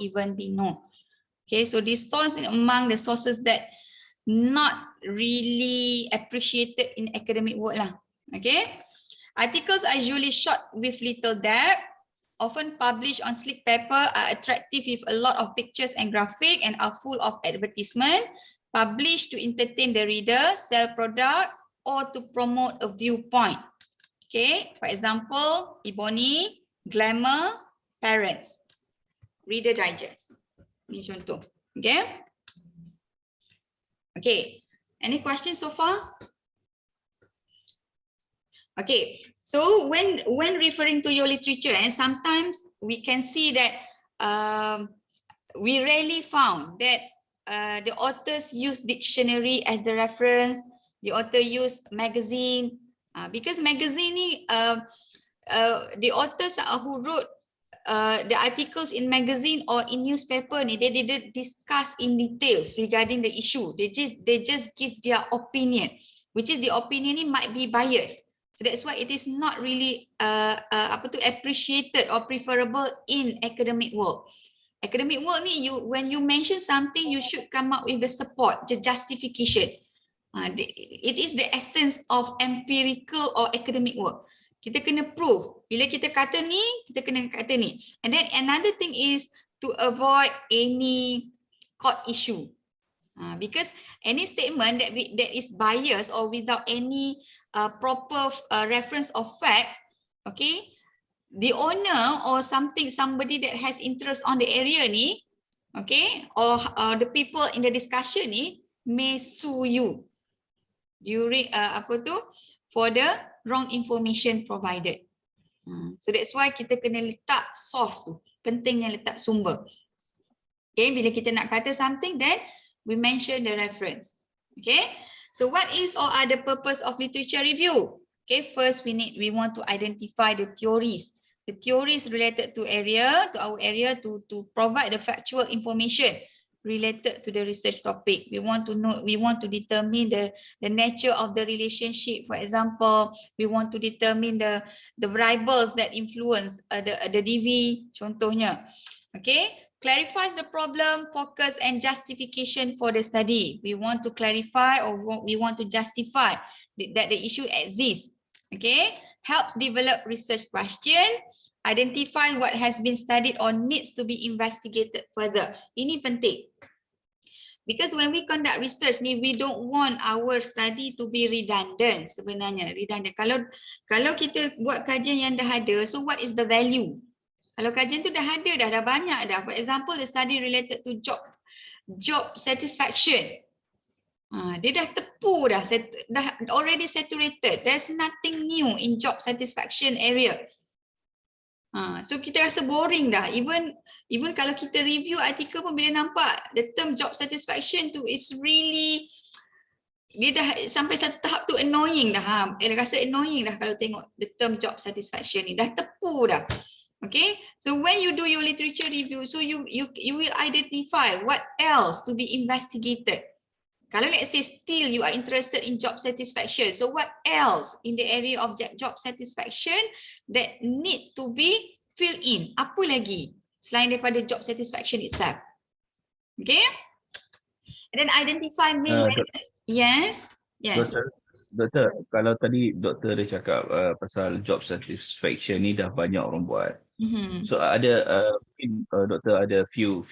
S1: even be known. Okay, so this source is among the sources that not really appreciated in academic work lah. Okay. Articles are usually short with little depth, often published on sleek paper, are attractive with a lot of pictures and graphic, and are full of advertisement, published to entertain the reader, sell product, or to promote a viewpoint. Okay, for example, Ebony, Glamour, Parents, Reader Digest. Ini contoh. Okay. Okay, any questions so far? Okay, so when referring to your literature, and sometimes we can see that we rarely found that the authors use dictionary as the reference. The author use magazine because magazine the authors who wrote the articles in magazine or in newspaper, they didn't discuss in details regarding the issue. They just give their opinion, which is the opinion might be biased. So that's why it is not really appreciated or preferable in academic work. Academic work ni, when you mention something, you should come up with the support, the justification. It is the essence of empirical or academic work. Kita kena prove. Bila kita kata ni, kita kena kata ni. And then another thing is to avoid any court issue. Because any statement that is biased or without any proper reference of facts, okay, the owner or somebody that has interest on the area ni, okay, or the people in the discussion ni may sue you during for the wrong information provided. So that's why kita kena letak source tu, pentingnya letak sumber. Okay, bila kita nak kata something, then we mention the reference. Okay, so what is or are the purpose of literature review? Okay, first we want to identify the theories. The theories related to our area to provide the factual information related to the research topic. We want to determine the nature of the relationship. For example, we want to determine the variables that influence the DV, contohnya. Okay, clarifies the problem, focus and justification for the study. We want to clarify or we want to justify that the issue exists. Okay, helps develop research question, identify what has been studied or needs to be investigated further. Ini penting. Because when we conduct research ni, we don't want our study to be redundant sebenarnya. Redundant. Kalau kita buat kajian yang dah ada, so what is the value? Kalau kajian tu dah ada dah banyak dah. For example, the study related to job satisfaction. Dia dah tepu dah already saturated. There's nothing new in job satisfaction area. So kita rasa boring dah. Even kalau kita review artikel pun bila nampak the term job satisfaction tu is really, dia dah sampai satu tahap tu annoying dah. Dia rasa annoying dah kalau tengok the term job satisfaction ni. Dah tepu dah. Okay, so when you do your literature review, so you will identify what else to be investigated. Kalau let's say still you are interested in job satisfaction, so what else in the area of job satisfaction that need to be filled in? Apa lagi selain daripada job satisfaction itself? Okay, and then identify main yes.
S2: Doktor, kalau tadi doktor dia cakap pasal job satisfaction ni dah banyak orang buat. So ada doktor ada few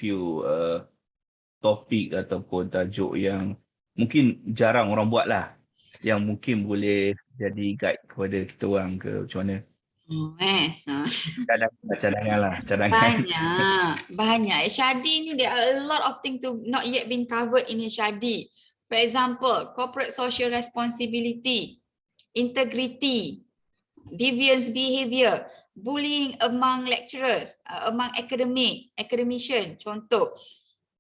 S2: topik ataupun tajuk yang mungkin jarang orang buat lah, yang mungkin boleh jadi guide kepada kita orang ke macam mana? Cadangan lah. Banyak.
S1: HRD ni there are a lot of things to not yet been covered in HRD. For example, corporate social responsibility, integrity, deviance behavior, bullying among lecturers, among academician, contoh.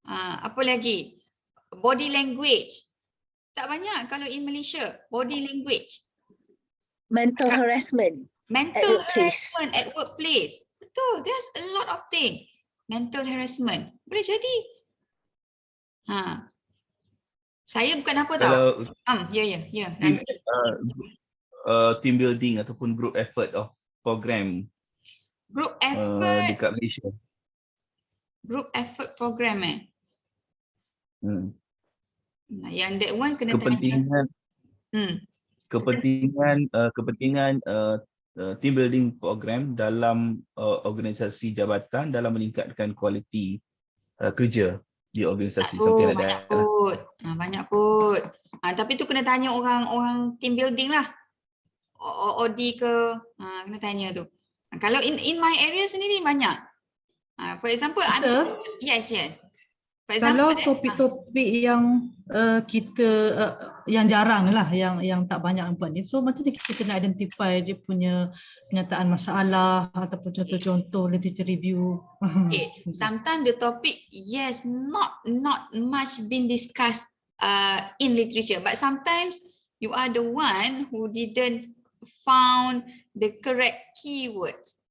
S1: Apa lagi? Body language. Tak banyak kalau in Malaysia. Body language.
S5: Mental harassment.
S1: Mental harassment at workplace. Betul, there's a lot of things. Mental harassment. Boleh jadi. Saya bukan apa tahu. Ya.
S2: Team building ataupun group effort of program.
S1: Group effort.
S2: Dekat Malaysia.
S1: Group effort program Yang that one kena kepentingan team building program dalam organisasi jabatan dalam meningkatkan kualiti kerja di organisasi. Banyak kot. Tapi tu kena tanya orang team building lah. OD ke, kena tanya tu. Kalau in my area sendiri banyak. For example, yes. For example,
S3: kalau topik-topik yang kita yang jarang lah, yang tak banyak buat ni, so macam mana kita kena identify dia punya penyataan masalah ataupun contoh-contoh literature review?
S1: Okay, sometimes the topic not much been discussed in literature, but sometimes you are the one who didn't found the correct keywords.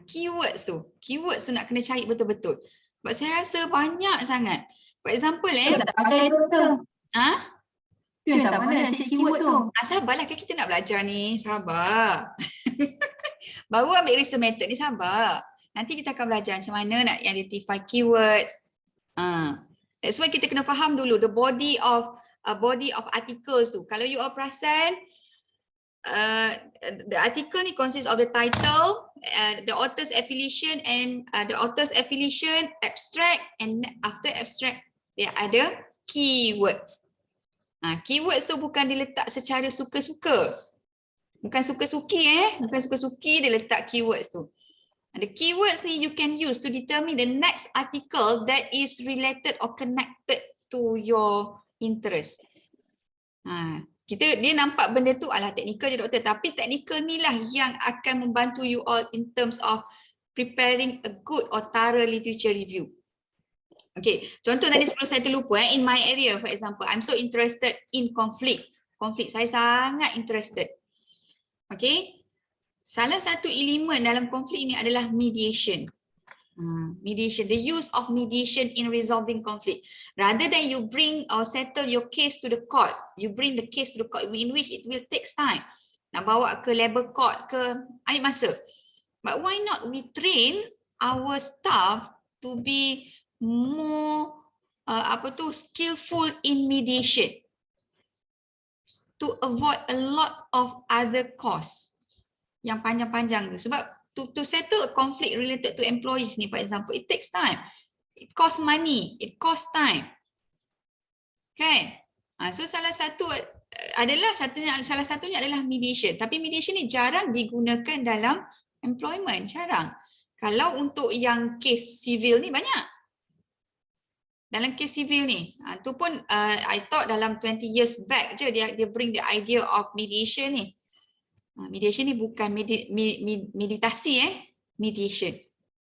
S1: Keywords tu nak kena cari betul-betul. Sebab saya rasa banyak sangat. For example
S8: tak pandai tu. Tu yang tak pandai nak cari keyword tu.
S1: Sabarlah, kan kita nak belajar ni. Sabar. Baru ambil research method ni, sabar. Nanti kita akan belajar macam mana nak identify keywords. That's why kita kena faham dulu the body of articles tu. Kalau you all perasan, the article ni consists of the title, the author's affiliation and abstract, and after abstract dia ada keywords. Keywords tu bukan diletak secara suka-suka. Bukan suka-suki bukan suka-suki dia letak keywords tu. The keywords ni you can use to determine the next article that is related or connected to your interest. Dia nampak benda tu alah teknikal je doktor, tapi teknikal ni lah yang akan membantu you all in terms of preparing a good or thorough literature review. Okay, contoh tadi sebelum saya terlupa, in my area for example, I'm so interested in conflict. Konflik saya sangat interested. Okay, salah satu elemen dalam konflik ini adalah mediation. Mediation, the use of mediation in resolving conflict. Rather than you bring or settle your case to the court, you bring the case to the court in which it will take time. Nak bawa ke labor court ke, ambil masa. But why not we train our staff to be more skillful in mediation to avoid a lot of other costs yang panjang-panjang tu. Sebab to settle a conflict related to employees ni, for example, it takes time. It costs money, it costs time. Okay? So salah satunya adalah mediation. Tapi mediation ni jarang digunakan dalam employment, jarang. Kalau untuk yang case civil ni banyak. Dalam case civil ni, tu pun I thought dalam 20 years back je dia bring the idea of mediation ni. Mediation ni bukan meditasi mediation.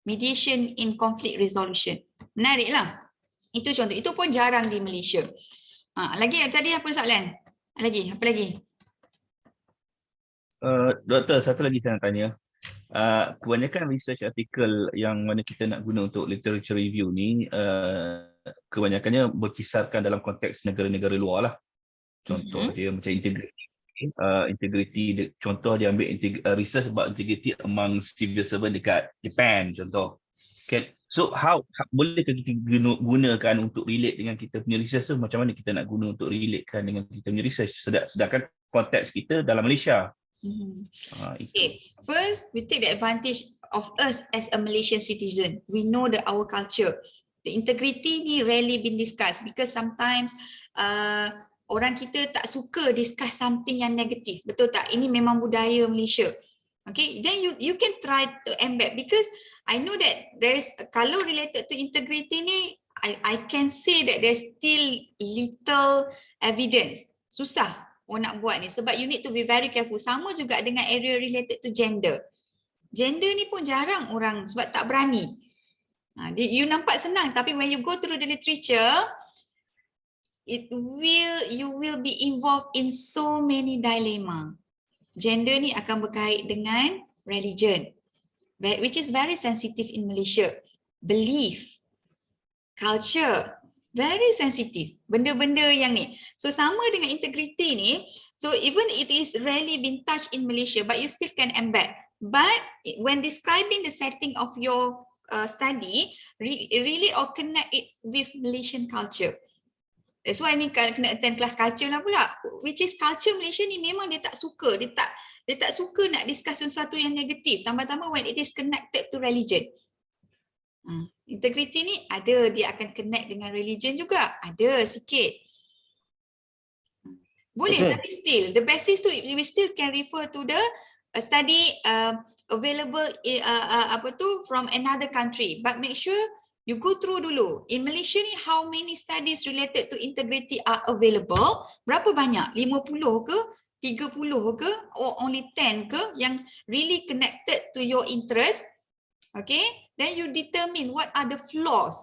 S1: Mediation in conflict resolution. Menariklah. Itu contoh. Itu pun jarang di Malaysia. Lagi tadi apa soalan? Apa lagi?
S2: Doktor, satu lagi saya nak tanya. Kebanyakan research artikel yang mana kita nak guna untuk literature review ni kebanyakannya berkisarkan dalam konteks negara-negara luar lah. Contoh dia macam integrity, contoh dia ambil research about integrity among civil servant dekat Japan contoh. Okay. So bolehkah kita gunakan untuk relate dengan kita punya research tu? Macam mana kita nak guna untuk relatekan dengan kita punya research sedangkan konteks kita dalam Malaysia?
S1: Okay. First, we take the advantage of us as a Malaysian citizen. We know our culture. The integrity ni rarely been discussed because sometimes orang kita tak suka discuss something yang negatif. Betul tak? Ini memang budaya Malaysia. Okay, then you can try to embed because I know that there is, kalau related to integrity ni, I can say that there's still little evidence. Susah nak buat ni sebab you need to be very careful. Sama juga dengan area related to gender. Gender ni pun jarang orang sebab tak berani. You nampak senang tapi when you go through the literature, you will be involved in so many dilemma. Gender ni akan berkait dengan religion, which is very sensitive in Malaysia. Belief, culture, very sensitive. Benda-benda yang ni. So sama dengan integrity ni, so even it is rarely been touched in Malaysia, but you still can embed. But when describing the setting of your study, really or connect it with Malaysian culture. That's why ni kena attend kelas culture lah pula. Which is culture Malaysia ni memang dia tak suka. Dia tak suka nak discuss sesuatu yang negatif. Tambah-tambah when it is connected to religion. Integrity ni ada, dia akan connect dengan religion juga. Ada sikit. Boleh, tapi still, the basis tu, we still can refer to the study available from another country. But make sure you go through dulu. In Malaysia ni, how many studies related to integrity are available? Berapa banyak? 50 ke? 30 ke? Or only 10 ke? Yang really connected to your interest? Okay? Then you determine what are the flaws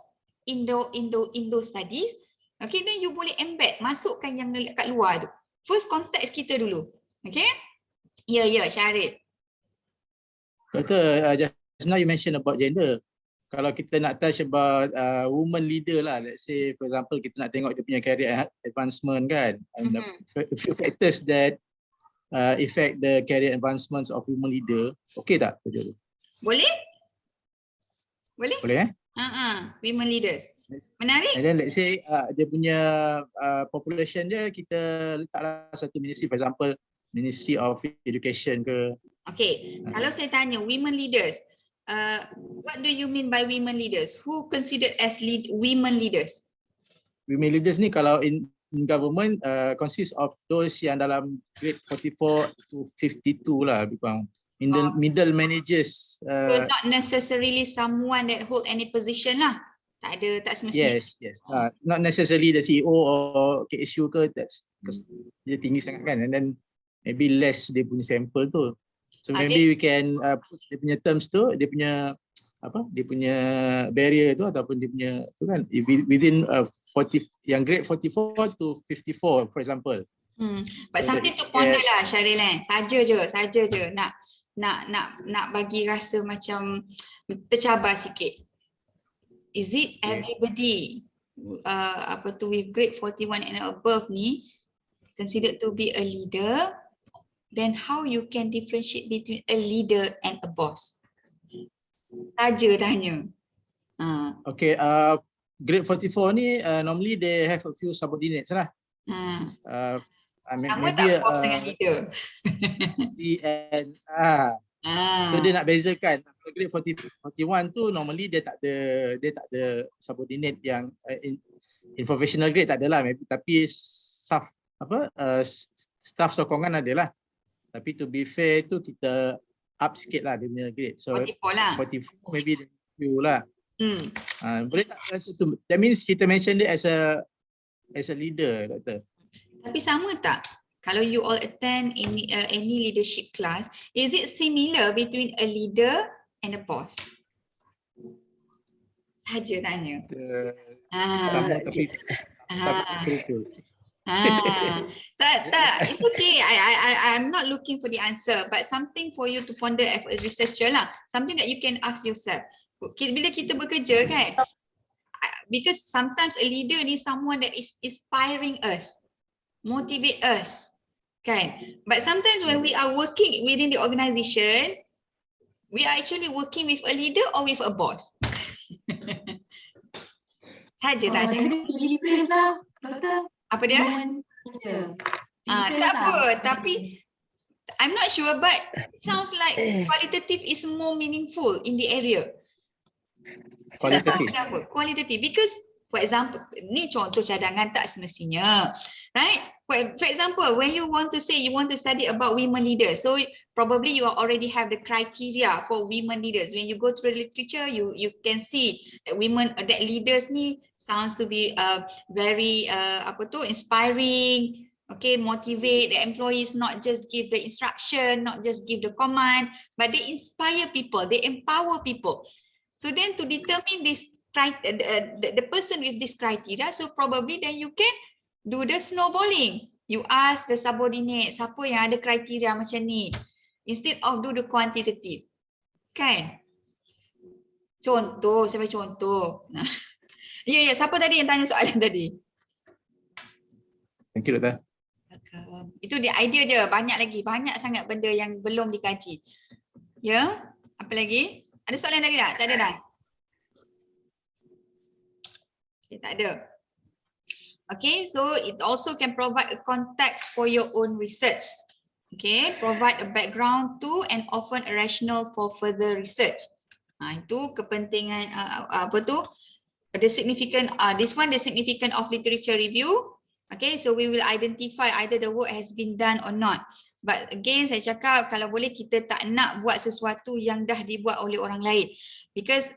S1: in those studies. Okay? Then you boleh embed, masukkan yang kat luar tu. First konteks kita dulu. Okay? Ya, Syarif.
S7: Doktor, just now you mentioned about gender. Kalau kita nak touch about woman leader lah, let's say for example kita nak tengok dia punya career advancement kan, and a few factors that affect the career advancements of women leader. Okay tak?
S1: Boleh?
S7: Boleh
S1: women leaders. Menarik.
S7: And then let's say dia punya population dia, kita letaklah satu ministry, for example Ministry of Education ke.
S1: Okay, kalau saya tanya women leaders, what do you mean by women leaders? Who considered as women leaders?
S7: Women leaders ni kalau in government consists of those yang dalam grade 44 to 52 lah, lebih middle managers.
S1: So not necessarily someone that hold any position lah. Tak ada, tak semestinya.
S7: Yes. Not necessarily the CEO or KSU ke, that's because dia tinggi sangat kan, and then maybe less dia punya sample tu. So maybe we can put dia punya terms tu, dia punya barrier tu ataupun dia punya tu kan within 40 yang grade 44 to 54 for example.
S1: But something to ponder lah Syaril kan. Saja je nak bagi rasa macam tercabar sikit. Is it everybody with grade 41 and above ni considered to be a leader? Then how you can differentiate between a leader and a boss? Saja tanya.
S7: Okay, grade 44 ni normally they have a few subordinates lah.
S1: Sama tak boss dengan leader?
S7: So dia nak bezakan. Grade 41 tu normally dia tak ada subordinate yang in professional grade tak adalah, maybe, tapi staff sokongan adalah. Tapi to be fair tu kita up sikit lah dia punya grade. So 44 maybe dia few lah. Boleh tak tu? That means kita mention dia as a leader, Doktor.
S1: Tapi sama tak? Kalau you all attend any leadership class, is it similar between a leader and a boss? Saja tanya.
S7: Sama tapi serupa.
S1: Tak, it's okay. I'm not looking for the answer, but something for you to ponder as a researcher lah. Something that you can ask yourself. Bila kita bekerja kan, because sometimes a leader ni someone that is inspiring us, motivate us, kan? But sometimes when we are working within the organisation, we are actually working with a leader or with a boss. Saja tanya.
S8: Rephrase lah, Doktor.
S1: Apa dia? Tak apa, tapi I'm not sure, but it sounds like qualitative is more meaningful in the area. Qualitative, because for example, ni contoh cadangan tak semestinya, right? For example, when you want to say you want to study about women leaders, so probably you already have the criteria for women leaders. When you go through the literature, you can see that that leaders ni sounds to be very inspiring, okay, motivate the employees, not just give the instruction, not just give the command, but they inspire people, they empower people. So then to determine this the person with this criteria, so probably then you can do the snowballing. You ask the subordinate, siapa yang ada kriteria macam ni, instead of do the quantitative, kan? Contoh, saya bagi contoh. Ya, siapa tadi yang tanya soalan tadi?
S7: Thank you, Doktor.
S1: Itu dia idea je, banyak sangat benda yang belum dikaji. Ya, apa lagi? Ada soalan tadi tak? Tak ada dah? Okay, tak ada. Okay, so it also can provide a context for your own research. Okay, provide a background to and often a rationale for further research. Itu kepentingan the significant the significance of literature review. Okay, so we will identify either the work has been done or not. But again, saya cakap kalau boleh kita tak nak buat sesuatu yang dah dibuat oleh orang lain. Because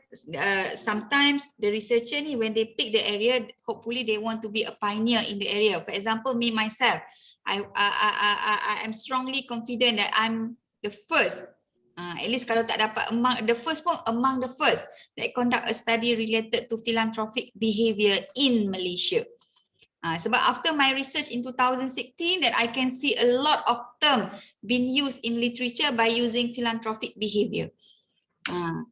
S1: sometimes the researcher ni when they pick the area, hopefully they want to be a pioneer in the area. For example, me myself, I am strongly confident that I'm the first, at least kalau tak dapat among the first pun among the first that conduct a study related to philanthropic behaviour in Malaysia. Sebab after my research in 2016 that I can see a lot of term being used in literature by using philanthropic behaviour.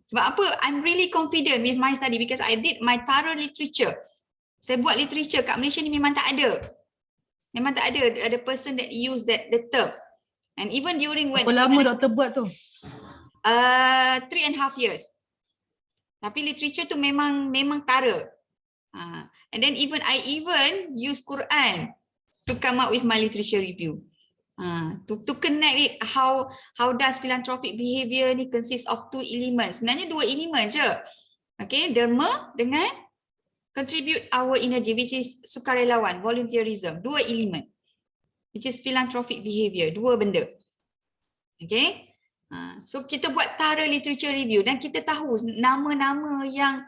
S1: Sebab apa? I'm really confident with my study because I did my thorough literature. Saya buat literature kat Malaysia ni memang tak ada. Memang tak ada person that use the term. And even during when...
S3: Berapa lama doktor buat tu?
S1: 3.5 years. Tapi literature tu memang thorough. And then I even use Quran to come up with my literature review. To connect it, how does philanthropic behavior ni consist of 2 elements. Sebenarnya 2 elemen je. Okay, derma dengan contribute our energy, which is sukarelawan, volunteerism. 2 elemen, which is philanthropic behavior. 2 benda. Okay. So kita buat thorough literature review dan kita tahu nama-nama yang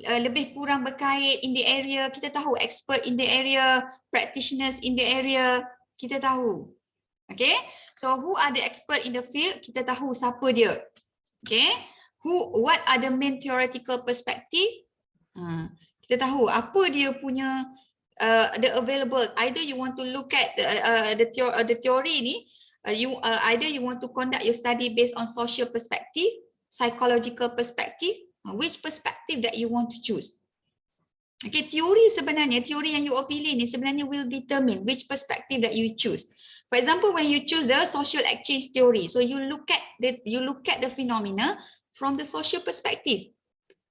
S1: lebih kurang berkait in the area, kita tahu expert in the area, practitioners in the area, kita tahu. Okay, so who are the expert in the field, kita tahu siapa dia. Okay, what are the main theoretical perspective, kita tahu apa dia punya the available, either you want to look at the theory ni, either you want to conduct your study based on social perspective, psychological perspective, which perspective that you want to choose. Okay, teori yang you pilih ni sebenarnya will determine which perspective that you choose. For example, when you choose the social exchange theory, so you look at the phenomena from the social perspective.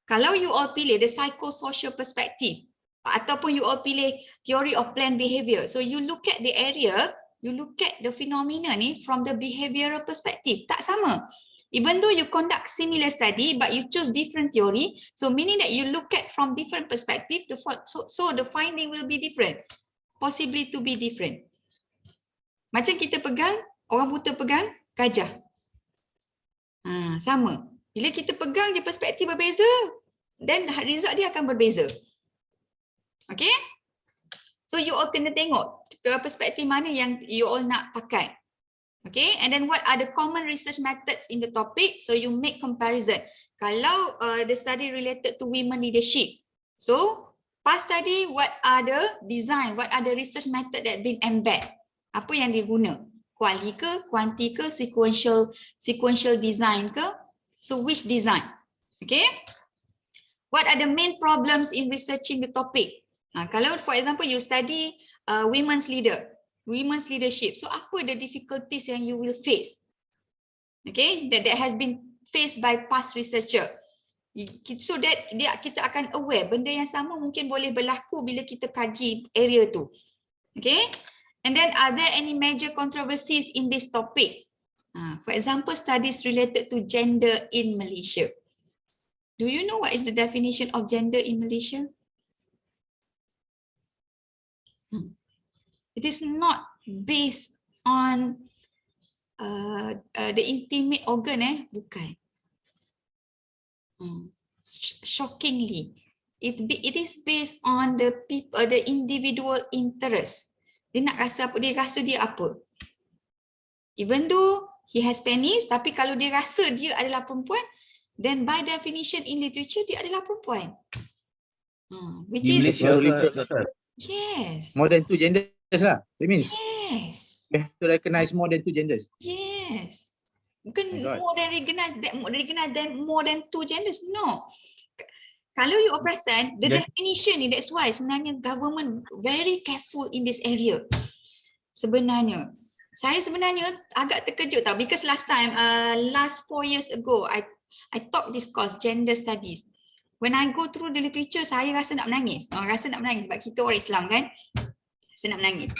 S1: Kalau you all pilih the psychosocial perspective, ataupun you all pilih theory of planned behavior, so you look at the area, you look at the phenomena ni from the behavioral perspective, tak sama. Even though you conduct similar study, but you choose different theory, so meaning that you look at from different perspective, so the finding will be different, possibly to be different. Macam kita pegang, orang buta pegang gajah. Sama. Bila kita pegang je perspektif berbeza, then result dia akan berbeza. Okay? So you all kena tengok perspektif mana yang you all nak pakai. Okay, and then what are the common research methods in the topic? So you make comparison. Kalau the study related to women leadership, so past study, what are the design, what are the research method that been embed? Apa yang diguna? Quali ke, quanti ke, sequential design ke? So which design? Okay. What are the main problems in researching the topic? Kalau for example you study women's leadership, so apa the difficulties yang you will face? Okay, that has been faced by past researcher. So that kita akan aware benda yang sama mungkin boleh berlaku bila kita kaji area tu. Okay, and then are there any major controversies in this topic? For example, studies related to gender in Malaysia. Do you know what is the definition of gender in Malaysia? It is not based on the intimate organ, bukan. Shockingly, it is based on the people, the individual interest. Dia nak rasa apa, dia rasa dia apa. Even though he has penis, tapi kalau dia rasa dia adalah perempuan, then by definition in literature dia adalah perempuan. Which is yes.
S7: More than 2 genders lah. That means
S1: yes.
S7: we have to recognize more than 2 genders.
S1: Yes. Bukan
S7: Oh
S1: more than recognize more than 2 genders. No. Kalau you perasan, the definition ni, that's why sebenarnya government very careful in this area. Sebenarnya, saya sebenarnya agak terkejut tau, because last time, last 4 years ago, I taught this course, gender studies. When I go through the literature, saya rasa nak menangis. Rasa nak menangis sebab kita orang Islam kan. Rasa nak menangis.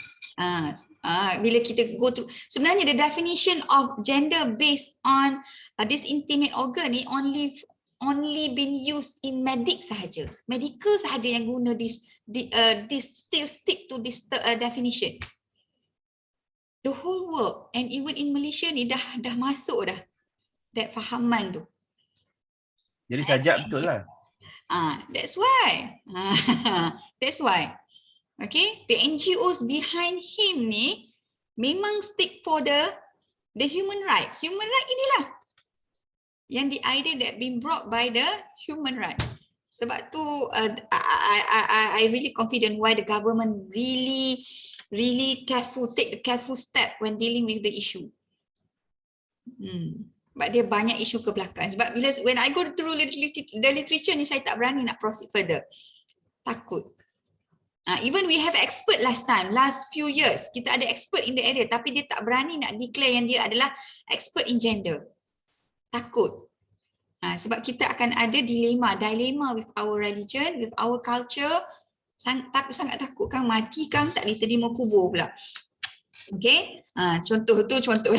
S1: Bila kita go through, sebenarnya the definition of gender based on this intimate organ ni only been used in medic sahaja. Medical sahaja yang guna this still stick to this definition. The whole world and even in Malaysia ni dah masuk dah that fahaman tu.
S2: Jadi sajak betul lah.
S1: That's why. That's why. Okay, the NGOs behind him ni memang stick for the human right. Human right inilah yang the idea that been brought by the human right. Sebab tu I really confident why the government really careful, take the careful step when dealing with the issue. Sebab dia banyak isu ke belakang. Sebab bila when I go through the literature ni, saya tak berani nak proceed further. Takut. Even we have expert last few years, kita ada expert in the area, tapi dia tak berani nak declare yang dia adalah expert in gender. Takut. Sebab kita akan ada dilema with our religion, with our culture. Sangat takut kan, mati kan tak diterima kubur pula. Okay, contoh tu contoh.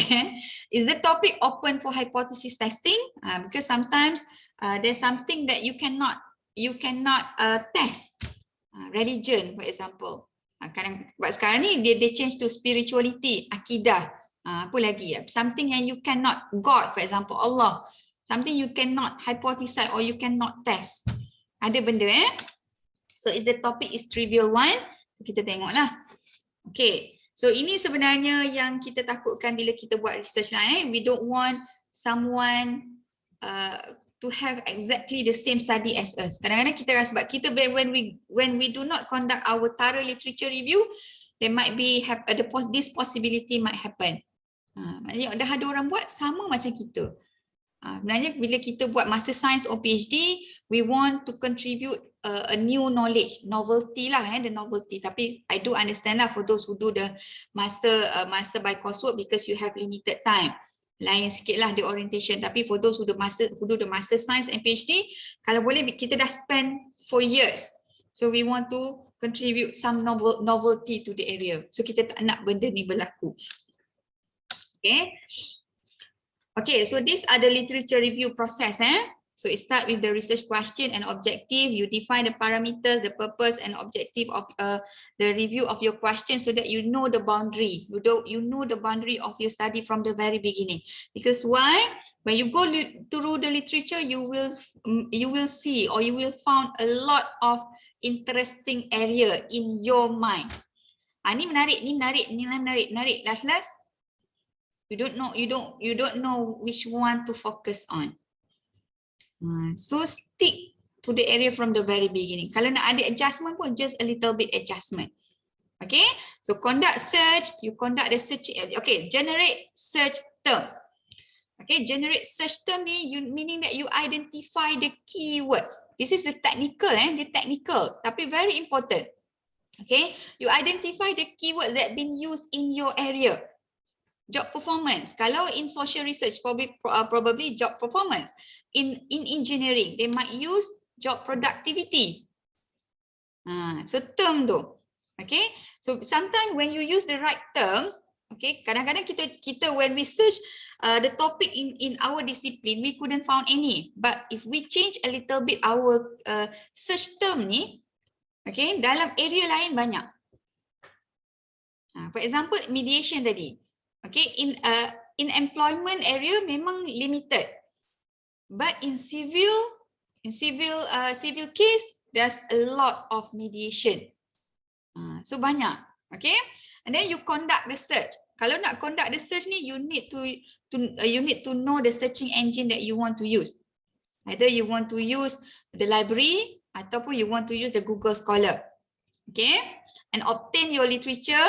S1: Is the topic open for hypothesis testing? Because sometimes there's something that you cannot test. Religion, for example. Kadang buat sekarang ni they change to spirituality, akidah. Apa lagi? Something yang you cannot, God, for example, Allah. Something you cannot hypothesize or you cannot test. Ada benda So is the topic is trivial one. Kita tengoklah. Okay. So ini sebenarnya yang kita takutkan bila kita buat research lah. We don't want someone to have exactly the same study as us. Kadang-kadang kita rasa sebab kita when we do not conduct our thorough literature review, there might be this possibility might happen. Maknanya dah ada orang buat sama macam kita. Sebenarnya bila kita buat master science or PhD, we want to contribute a new knowledge, novelty lah, the novelty. Tapi I do understand lah for those who do the master by coursework because you have limited time. Lain sikit lah the orientation. Tapi for those who do the master science and PhD, kalau boleh kita dah spend 4 years. So we want to contribute some novelty to the area. So kita tak nak benda ni berlaku. Okay. Okay, so these are the literature review process. So it starts with the research question and objective. You define the parameters, the purpose and objective of the review of your question so that you know the boundary. You know the boundary of your study from the very beginning. Because why? When you go through the literature, you will see or you will find a lot of interesting area in your mind. Ni menarik, ni menarik, ni menarik. Last. You don't know which one to focus on. So stick to the area from the very beginning. Kalau nak ada adjustment pun just a little bit adjustment. Okay, so conduct search, you conduct the search. Okay, generate search term. Okay, generate search term ni meaning that you identify the keywords. This is the technical, the technical, tapi very important. Okay, you identify the keywords that been used in your area. Job performance. Kalau in social research, probably job performance. In engineering, they might use job productivity. So term tu. Okay. So sometimes when you use the right terms, okay, kadang-kadang kita when we search the topic in our discipline, we couldn't found any. But if we change a little bit our search term ni, okay, dalam area lain banyak. For example, mediation tadi. Okay, in employment area memang limited. But in civil case, there's a lot of mediation. So banyak, okay? And then you conduct the search. Kalau nak conduct the search ni, you need to know the searching engine that you want to use. Either you want to use the library ataupun you want to use the Google Scholar. Okay? And obtain your literature.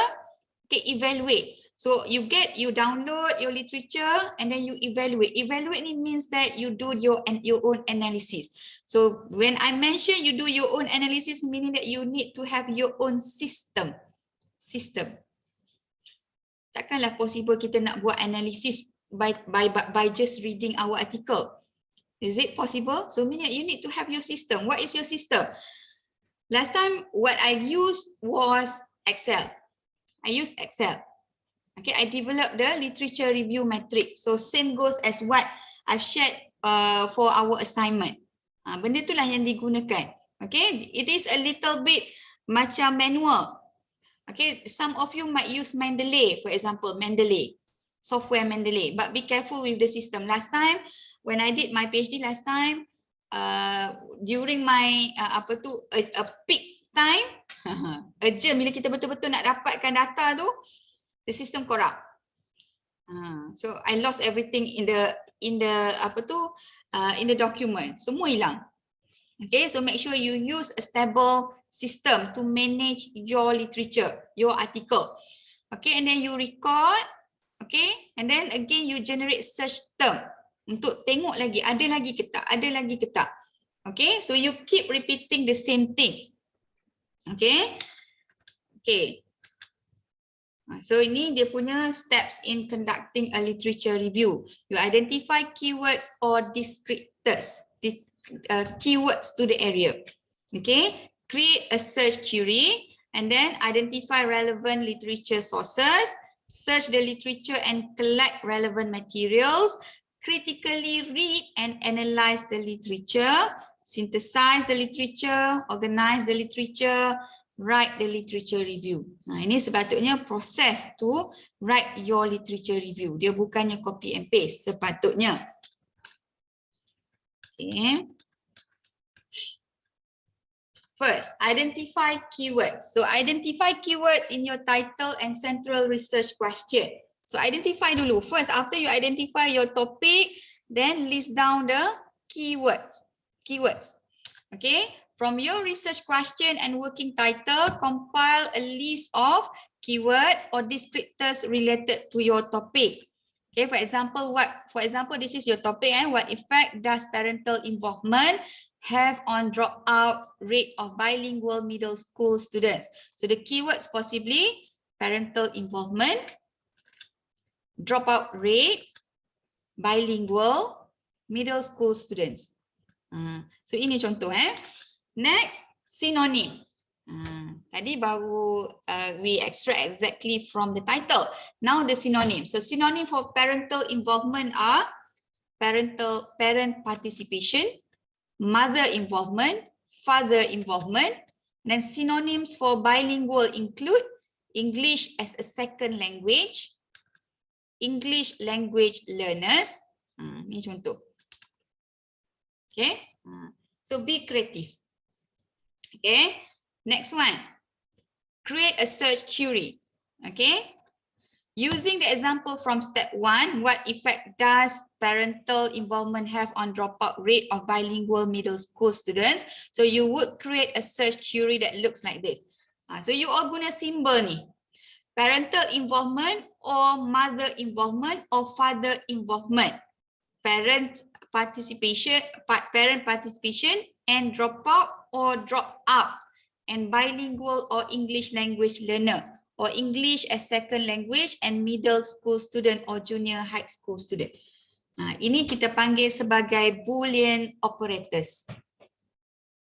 S1: Okay, evaluate. So you download your literature and then you evaluate. Evaluate means that you do your own analysis. So when I mention you do your own analysis, meaning that you need to have your own system. Takkanlah possible kita nak buat analysis by just reading our article. Is it possible? So meaning you need to have your system. What is your system? Last time what I used was Excel. I use Excel. Okay, I developed the literature review matrix. So same goes as what I've shared for our assignment. Benda itulah yang digunakan. Okay, it is a little bit macam manual. Okay, some of you might use Mendeley, for example, Mendeley, software Mendeley. But be careful with the system. Last time, when I did my PhD last time, during my a peak time, urgent bila kita betul-betul nak dapatkan data tu, the system corrupt. So I lost everything in the document. Semua hilang. Okay, so make sure you use a stable system to manage your literature, your article. Okay, and then you record. Okay, and then again you generate search term untuk tengok lagi ada lagi ke tak. Okay, so you keep repeating the same thing. Okay. So ini dia punya steps in conducting a literature review. You identify keywords or descriptors, keywords to the area. Okay, create a search query and then identify relevant literature sources search the literature and collect relevant materials, critically read and analyze the literature, synthesize the literature, organize the literature, write the literature review. Nah, ini sepatutnya proses to write your literature review. Dia bukannya copy and paste sepatutnya. Okay. First, identify keywords. So identify keywords in your title and central research question. So identify dulu. First, after you identify your topic, then list down the keywords. Okay. From your research question and working title, compile a list of keywords or descriptors related to your topic. Okay, for example, this is your topic, and what effect does parental involvement have on dropout rate of bilingual middle school students? So the keywords possibly parental involvement, dropout rate, bilingual middle school students. So ini contoh. Next, synonym. Tadi baru we extract exactly from the title. Now the synonym. So synonym for parental involvement are parent participation, mother involvement, father involvement. Then synonyms for bilingual include English as a second language, English language learners. Ini contoh. Okay. So be creative. Okay. Next one. Create a search query. Okay. Using the example from step 1, what effect does parental involvement have on dropout rate of bilingual middle school students? So you would create a search query that looks like this. So you all guna symbol ni. Parental involvement or mother involvement or father involvement. Parent participation and dropout or drop out, and bilingual or English language learner, or English as second language and middle school student or junior high school student. Ini kita panggil sebagai Boolean operators.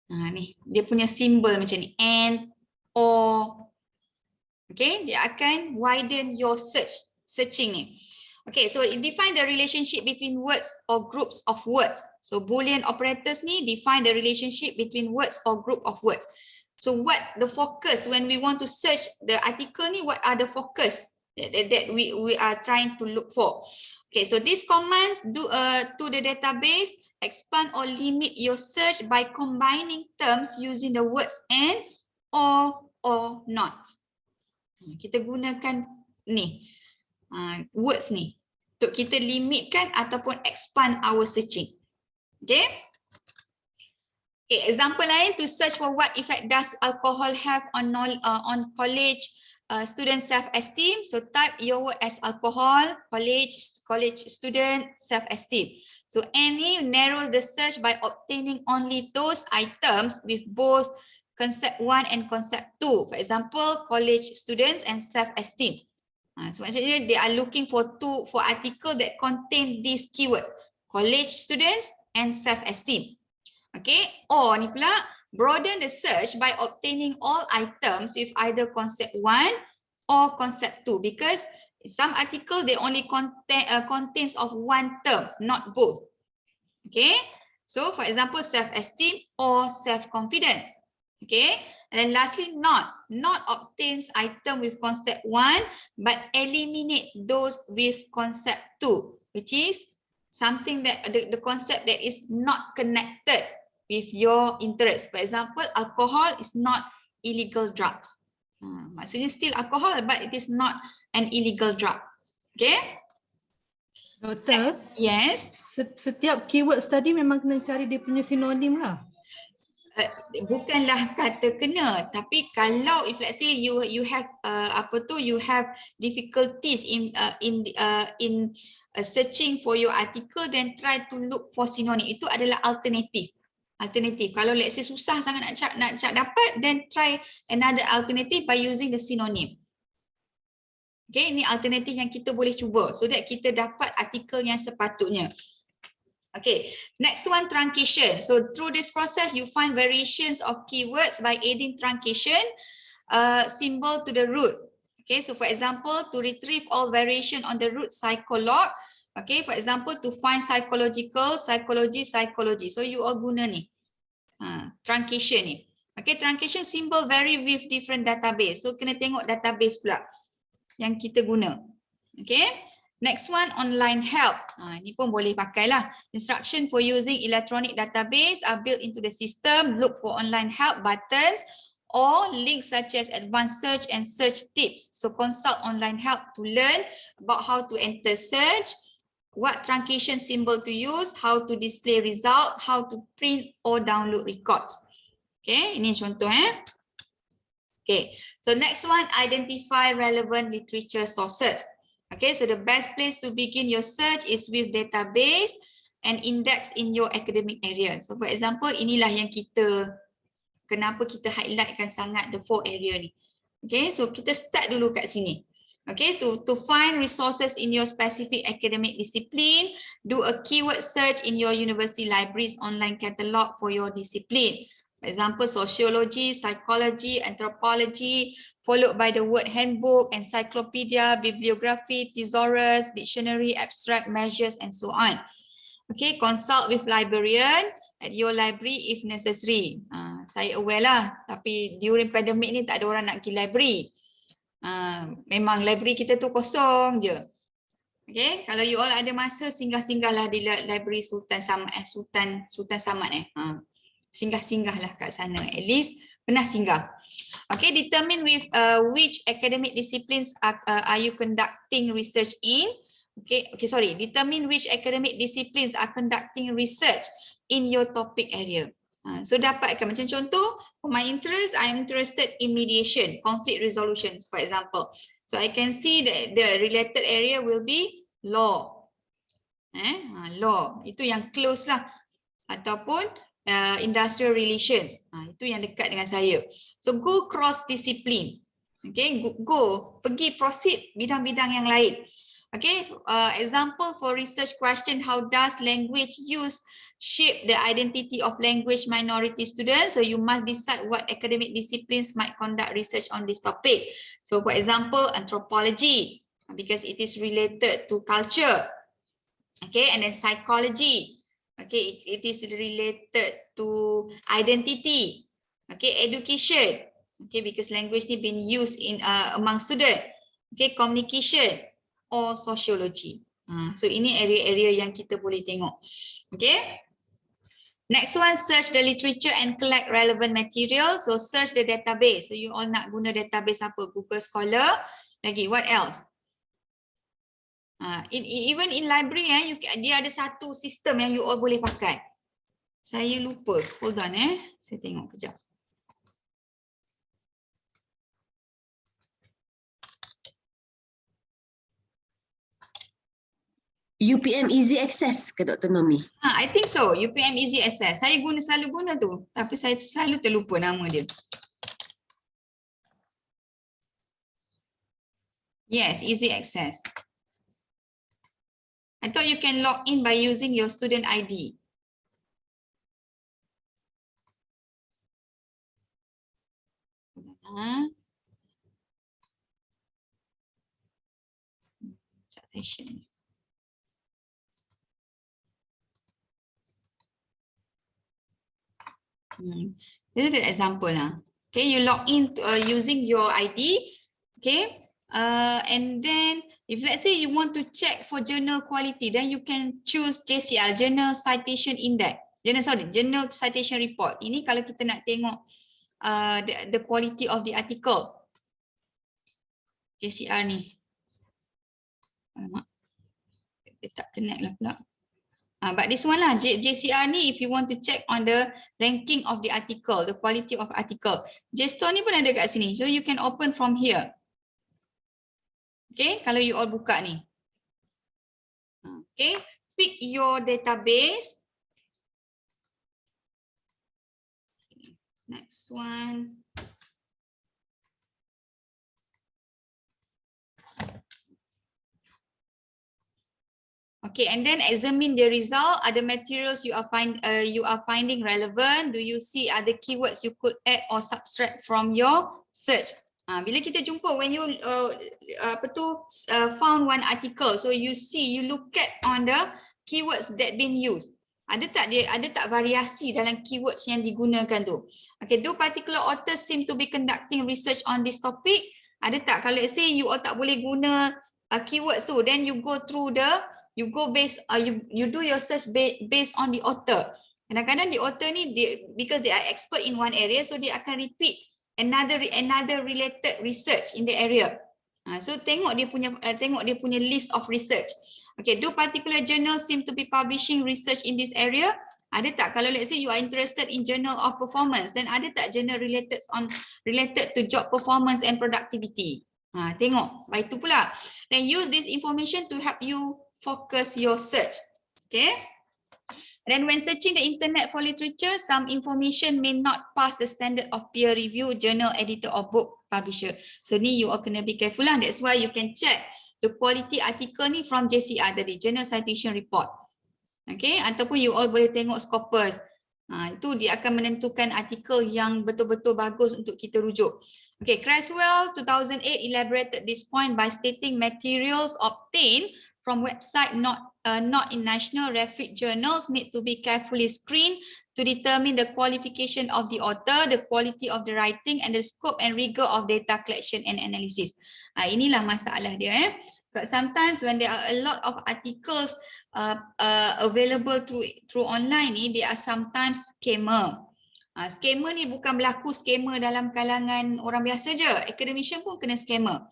S1: Ni dia punya simbol macam ni, and, or. Okay, dia akan widen your searching ni. Okay, so it define the relationship between words or groups of words. So Boolean operators ni define the relationship between words or group of words. So what the focus when we want to search the article ni, what are the focus that we are trying to look for? Okay, so these commands do to the database, expand or limit your search by combining terms using the words and, or not. Kita gunakan ni. Words ni untuk kita limitkan ataupun expand our searching. Okay. Okay, example lain to search for what effect does alcohol have on college student self-esteem. So type your word as alcohol, college student self-esteem. So any narrows the search by obtaining only those items with both concept 1 and concept 2. For example, college students and self-esteem. So maksudnya they are looking for article that contain this keyword, college students and self-esteem. Okay, or ni pula broaden the search by obtaining all items with either concept 1 or concept 2, because some article they only contains of one term, not both. Okay, so for example, self-esteem or self-confidence. Okay, and then lastly, not obtains item with concept 1 but eliminate those with concept 2, which is something that the concept that is not connected with your interest. For example, alcohol is not illegal drugs. Maksudnya still alcohol but it is not an illegal drug. Okay.
S3: Doktor,
S1: yes.
S3: Setiap keyword study memang kena cari dia punya sinonim lah.
S1: Bukanlah kata kena, tapi kalau if let's say you have you have difficulties in searching for your article, then try to look for synonym. Itu adalah alternatif. Kalau let's say susah sangat nak dapat, then try another alternative by using the synonym. Okay, ini alternatif yang kita boleh cuba so that kita dapat artikel yang sepatutnya. Okay, next one, truncation. So through this process, you find variations of keywords by adding truncation symbol to the root. Okay, so for example, to retrieve all variation on the root psycholog. Okay, for example, to find psychological, psychology. So you all guna ni. Truncation ni. Okay, truncation symbol vary with different database. So kena tengok database pula yang kita guna. Okay, next one, online help. Ni pun boleh pakai lah. Instruction for using electronic database are built into the system. Look for online help buttons or links such as advanced search and search tips. So consult online help to learn about how to enter search, what truncation symbol to use, how to display result, how to print or download records. Okay, ini contoh Okay, so next one, identify relevant literature sources. Okay, so the best place to begin your search is with database and index in your academic area. So for example, inilah yang kenapa kita highlightkan sangat the 4 area ni. Okay, so kita start dulu kat sini. Okay, to find resources in your specific academic discipline, do a keyword search in your university library's online catalog for your discipline. For example, sociology, psychology, anthropology, followed by the word handbook, encyclopedia, bibliography, thesaurus, dictionary, abstract measures, and so on. Okay, consult with librarian at your library if necessary. Saya aware lah, tapi during pandemic ni tak ada orang nak pergi library. Memang library kita tu kosong je. Okay, kalau you all ada masa, singgah-singgahlah di library Sultan Samad singgah-singgahlah kat sana. At least pernah singgah. Okay, determine with which academic disciplines are you conducting research in. Sorry. Determine which academic disciplines are conducting research in your topic area. So dapatkan macam contoh, for my interest, I am interested in mediation, conflict resolution, for example. So I can see that the related area will be law. Law, itu yang close lah. Ataupun industrial relations, itu yang dekat dengan saya. So go cross discipline. Okay, proceed bidang-bidang yang lain. Okay, example for research question, how does language use shape the identity of language minority students? So you must decide what academic disciplines might conduct research on this topic. So for example, anthropology, because it is related to culture. Okay, and then psychology. Okay, it is related to identity. Okay, education. Okay, because language ni been used in among student. Okay, communication or sociology. So ini area-area yang kita boleh tengok. Okay. Next one, search the literature and collect relevant material. So search the database. So you all nak guna database apa? Google Scholar. Lagi, what else? Even in library, dia ada satu sistem yang you all boleh pakai. Saya lupa. Hold on, saya tengok kejap.
S9: UPM Easy Access ke Dr. Nomi?
S1: I think so. UPM Easy Access. Saya selalu guna tu. Tapi saya selalu terlupa nama dia. Yes, Easy Access. I thought you can log in by using your student ID. Session. This is the example. Okay, you log in using your ID. Okay, and then if let's say you want to check for journal quality, then you can choose JCR, Journal Citation Index. Journal Citation Report. Ini kalau kita nak tengok the quality of the article. JCR ni. Alamak. Dia tak connect lah pula. But this one lah, JCR ni, if you want to check on the ranking of the article, the quality of article. JSTOR ni pun ada kat sini. So you can open from here. Okay, kalau you all buka ni. Okay, pick your database. Next one. Okay, and then examine the result. Are the materials you are finding relevant? Do you see other keywords you could add or subtract from your search? Bila kita jumpa when you found one article, so you look at on the keywords that been used. Ada tak variasi dalam keywords yang digunakan tu? Okay, do particular authors seem to be conducting research on this topic? Ada tak? Kalau let's say you tak boleh guna keywords tu, then you go through you do your search based on the author. Kadang-kadang the author ni because they are expert in one area, so they akan repeat another related research in the area. So tengok dia punya list of research. Okay, do particular journals seem to be publishing research in this area? Ada tak? Kalau let's say you are interested in journal of performance, then ada tak journal related to job performance and productivity? Tengok, baik tu pula. Then use this information to help you focus your search. Okay. Then when searching the internet for literature, some information may not pass the standard of peer review, journal editor or book publisher. So ni you all kena be careful lah. That's why you can check the quality article ni from JCR tadi, Journal Citation Report. Okay, ataupun you all boleh tengok Scopus. Itu dia akan menentukan artikel yang betul-betul bagus untuk kita rujuk. Okay, Creswell 2008 elaborated this point by stating materials obtained from website not in national referred journals need to be carefully screened to determine the qualification of the author, the quality of the writing, and the scope and rigor of data collection and analysis. Inilah masalah dia. So sometimes when there are a lot of articles available through online ni, they are sometimes scammer. Scammer ni bukan berlaku scammer dalam kalangan orang biasa je. Academician pun kena scammer.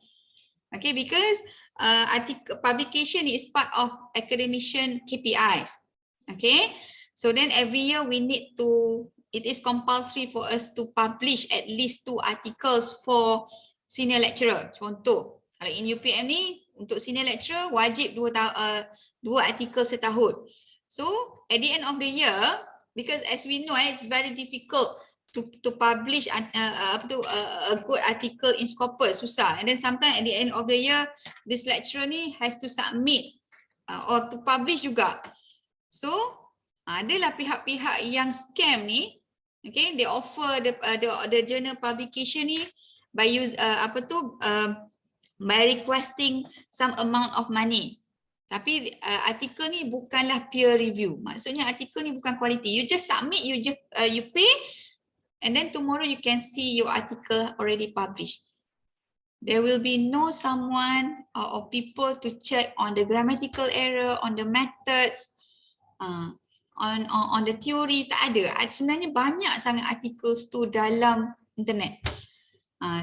S1: Okay, because article publication is part of academician KPIs. Okay, so then every year it is compulsory for us to publish at least 2 articles for senior lecturer. Contoh, kalau in UPM ni untuk senior lecturer wajib 2 artikel setahun. So at the end of the year, because as we know it's very difficult to publish a good article in Scopus, susah. And then sometimes at the end of the year, this lecturer ni has to submit or to publish juga. So adalah pihak-pihak yang scam ni, okay, they offer the journal publication ni by by requesting some amount of money. Tapi artikel ni bukanlah peer review. Maksudnya artikel ni bukan quality. You just submit, you pay, and then tomorrow you can see your article already published. There will be no someone or people to check on the grammatical error, on the methods, on the theory. Tak ada. Sebenarnya banyak sangat artikel tu dalam internet.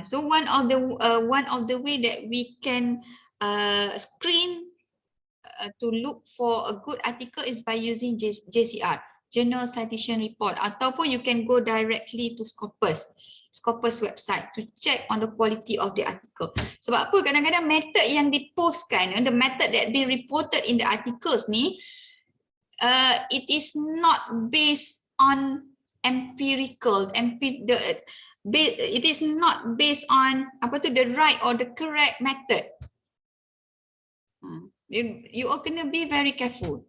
S1: So one of the way that we can screen to look for a good article is by using JCR, Journal Citation Report, ataupun you can go directly to Scopus website to check on the quality of the article. Sebab apa? Kadang-kadang method yang dipostkan, the method that be reported in the articles ni, it is not based on empirical, it is not based on the right or the correct method. You all kena be very careful.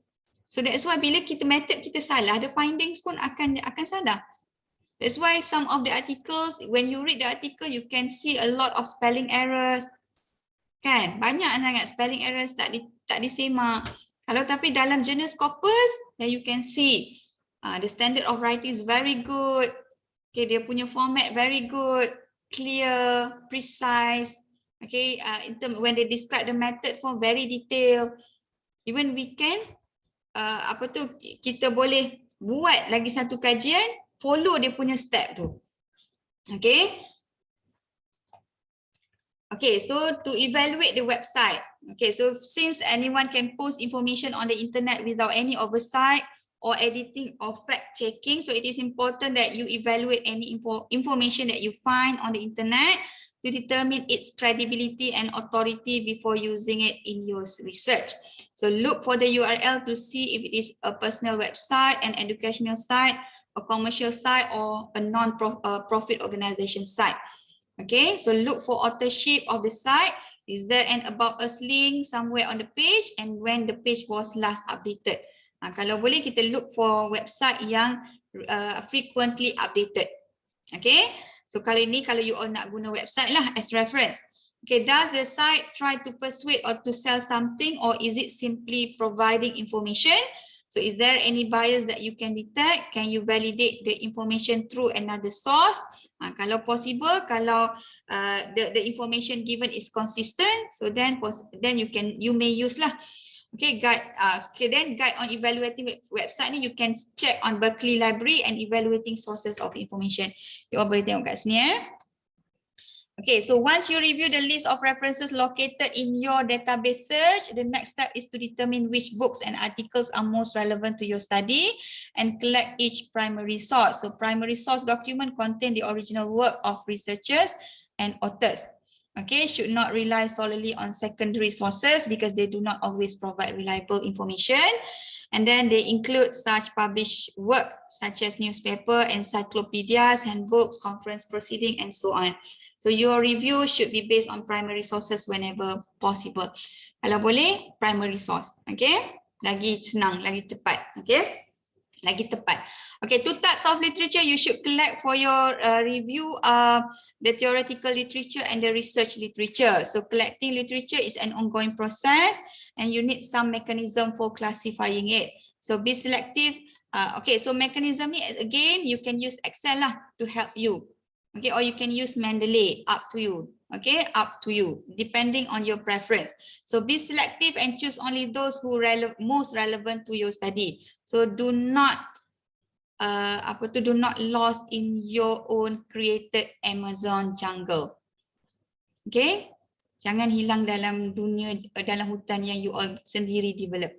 S1: So that's why bila method kita salah, the findings pun akan salah. That's why some of the articles, when you read the article, you can see a lot of spelling errors. Kan? Banyak sangat spelling errors tak disemak. Kalau tapi dalam journal Scopus, then you can see the standard of writing is very good. Okay, dia punya format very good, clear, precise. Okay, when they describe the method form very detailed. Even we can kita boleh buat lagi satu kajian, follow dia punya step tu. Okay. Okay, so to evaluate the website. Okay, so since anyone can post information on the internet without any oversight or editing or fact checking, so it is important that you evaluate any information that you find on the internet to determine its credibility and authority before using it in your research. So look for the URL to see if it is a personal website, an educational site, a commercial site, or a non-profit organization site. Okay, so look for authorship of the site. Is there an about us link somewhere on the page, and when the page was last updated? Kalau boleh kita look for website yang frequently updated. Okay. So kali ni kalau you all nak guna website lah as reference. Okay, does the site try to persuade or to sell something, or is it simply providing information? So is there any bias that you can detect? Can you validate the information through another source? Kalau possible, kalau the information given is consistent, so then you may use lah. Okay, then guide on evaluating website ni you can check on Berkeley Library and evaluating sources of information. You all boleh tengok kat sini Okay, so once you review the list of references located in your database search, the next step is to determine which books and articles are most relevant to your study and collect each primary source. So primary source document contain the original work of researchers and authors. Okay, should not rely solely on secondary sources because they do not always provide reliable information. And then they include such published work such as newspaper, encyclopedias, handbooks, conference proceeding, and so on. So your review should be based on primary sources whenever possible. Kalau boleh, primary source. Okay, lagi senang, lagi cepat. Okay, lagi tepat. Okay, 2 types of literature you should collect for your review are the theoretical literature and the research literature. So collecting literature is an ongoing process and you need some mechanism for classifying it. So be selective. Okay, so mechanism ni again, you can use Excel lah to help you. Okay, or you can use Mendeley, up to you. Okay, up to you, depending on your preference. So be selective and choose only those who most relevant to your study. So do not do not lost in your own created Amazon jungle. Okay, jangan hilang dalam dunia, dalam hutan yang you all sendiri develop.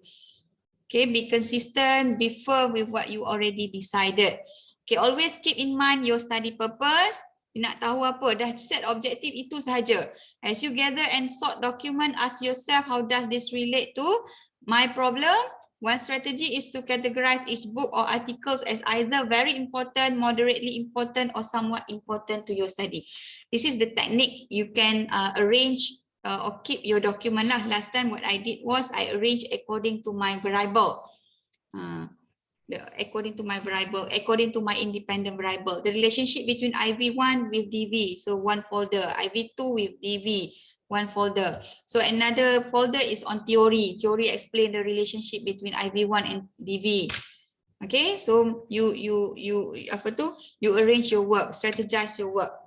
S1: Okay, be consistent, be firm with what you already decided. Okay, always keep in mind your study purpose. You nak tahu apa, dah set objektif itu sahaja. As you gather and sort document, ask yourself, how does this relate to my problem? One strategy is to categorize each book or articles as either very important, moderately important, or somewhat important to your study. This is the technique you can arrange or keep your document lah. Last time what I did was I arranged according to my variable. According to my variable, according to my independent variable, the relationship between IV1 with DV, so one folder, IV2 with DV, one folder. So another folder is on theory. Theory explain the relationship between IV1 and DV. Okay, so you arrange your work, strategize your work.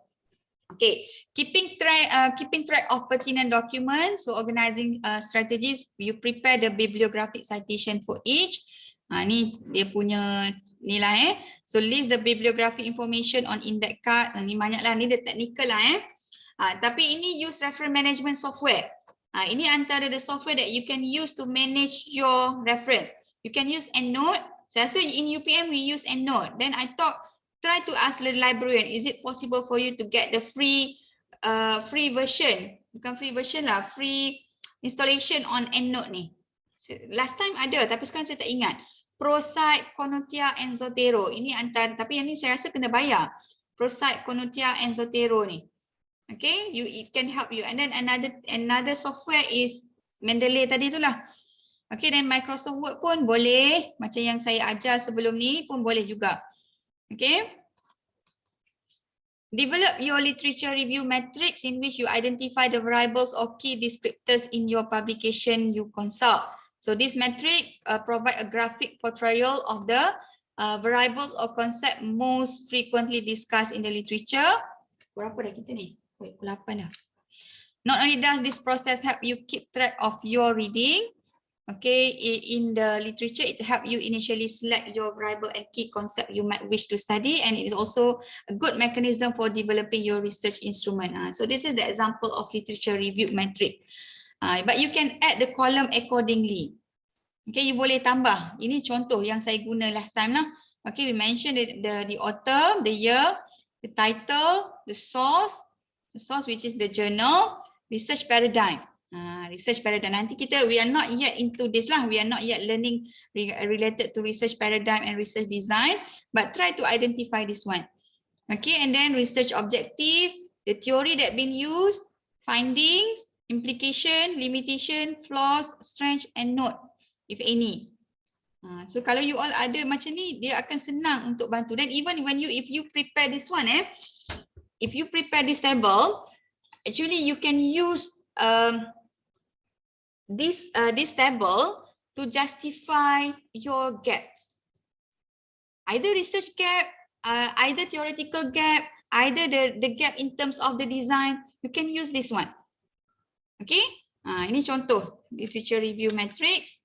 S1: Okay, keeping track of pertinent documents. So organizing strategies, you prepare the bibliographic citation for each. Ni dia punya ni lah So list the bibliographic information on index card. Ni banyak lah, ni the technical lah tapi ini use reference management software. Ini antara the software that you can use to manage your reference. You can use EndNote. Saya rasa in UPM we use EndNote. Then I thought try to ask the librarian, is it possible for you to get the free version? Bukan free version lah, free installation on EndNote ni. Last time ada tapi sekarang saya tak ingat. ProSite, Conotia, and Zotero. Ini antara, tapi yang ni saya rasa kena bayar. ProSite, Conotia, and Zotero ni. Okay, it can help you. And then another software is Mendeley tadi tu lah. Okay, then Microsoft Word pun boleh. Macam yang saya ajar sebelum ni pun boleh juga. Okay. Develop your literature review matrix in which you identify the variables or key descriptors in your publication you consult. So this metric provide a graphic portrayal of the variables or concept most frequently discussed in the literature. Berapa dah kita ni? Pukul 8 dah. Not only does this process help you keep track of your reading, okay, in the literature, it help you initially select your variable and key concept you might wish to study, and it is also a good mechanism for developing your research instrument. So this is the example of literature review metric. But you can add the column accordingly. Okay, you boleh tambah. Ini contoh yang saya guna last time lah. Okay, we mentioned the author, the year, the title, the source which is the journal, research paradigm. Research paradigm. Nanti kita, we are not yet into this lah. We are not yet learning related to research paradigm and research design, but try to identify this one. Okay, and then research objective, the theory that been used, findings, implication, limitation, flaws, strength, and note, if any. So kalau you all ada macam ni, dia akan senang untuk bantu. Dan even when if you prepare this one, if you prepare this table, actually you can use this table to justify your gaps. Either research gap, either theoretical gap, either the gap in terms of the design, you can use this one. Okay, ini contoh literature review matrix.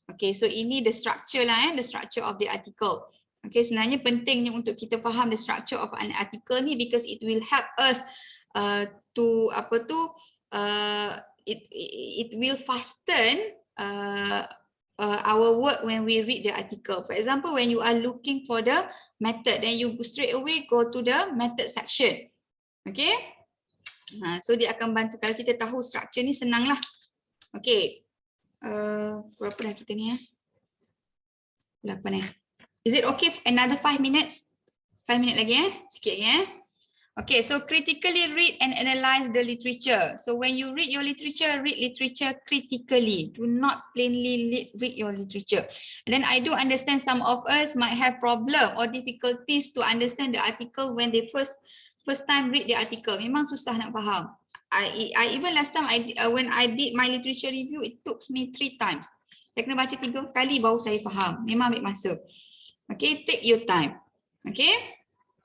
S1: Okay, so ini the structure lah, the structure of the article. Okay, sebenarnya pentingnya untuk kita faham the structure of an article ni because it will help us it will fasten our work when we read the article. For example, when you are looking for the method, then you straight away go to the method section. Okay, so dia akan bantu. Kalau kita tahu structure ni senang lah. Okay, berapa dah kita ni 8 Is it okay another 5 minutes? 5 minit lagi sikit lagi Okay, so critically read and analyze the literature. So when you read your literature, read literature critically. Do not plainly read your literature. And then I do understand some of us might have problem or difficulties to understand the article when they first time read the article. Memang susah nak faham. I even last time when I did my literature review, it took me 3 times. Saya kena baca 3 kali baru saya faham. Memang ambil masa. Okay, take your time. Okay.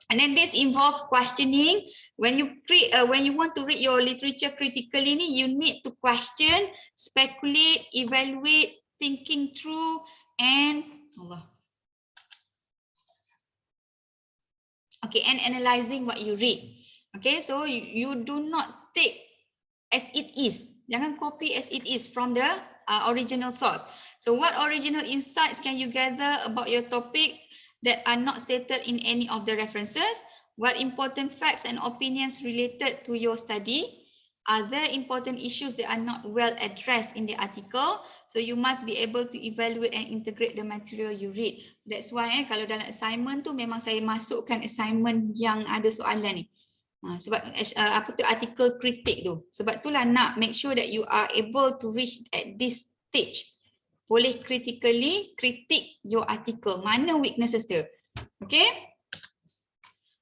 S1: And then this involves questioning. When you want to read your literature critically, you need to question, speculate, evaluate, thinking through, and and analyzing what you read. Okay, so you do not take as it is. Jangan copy as it is from the original source. So what original insights can you gather about your topic that are not stated in any of the references? What important facts and opinions related to your study? Are there important issues that are not well addressed in the article? So you must be able to evaluate and integrate the material you read. That's why kalau dalam assignment tu memang saya masukkan assignment yang ada soalan ni. Sebab artikel kritik tu. Sebab itulah nak make sure that you are able to reach at this stage. Boleh critically kritik your article. Mana weaknesses dia? Okay?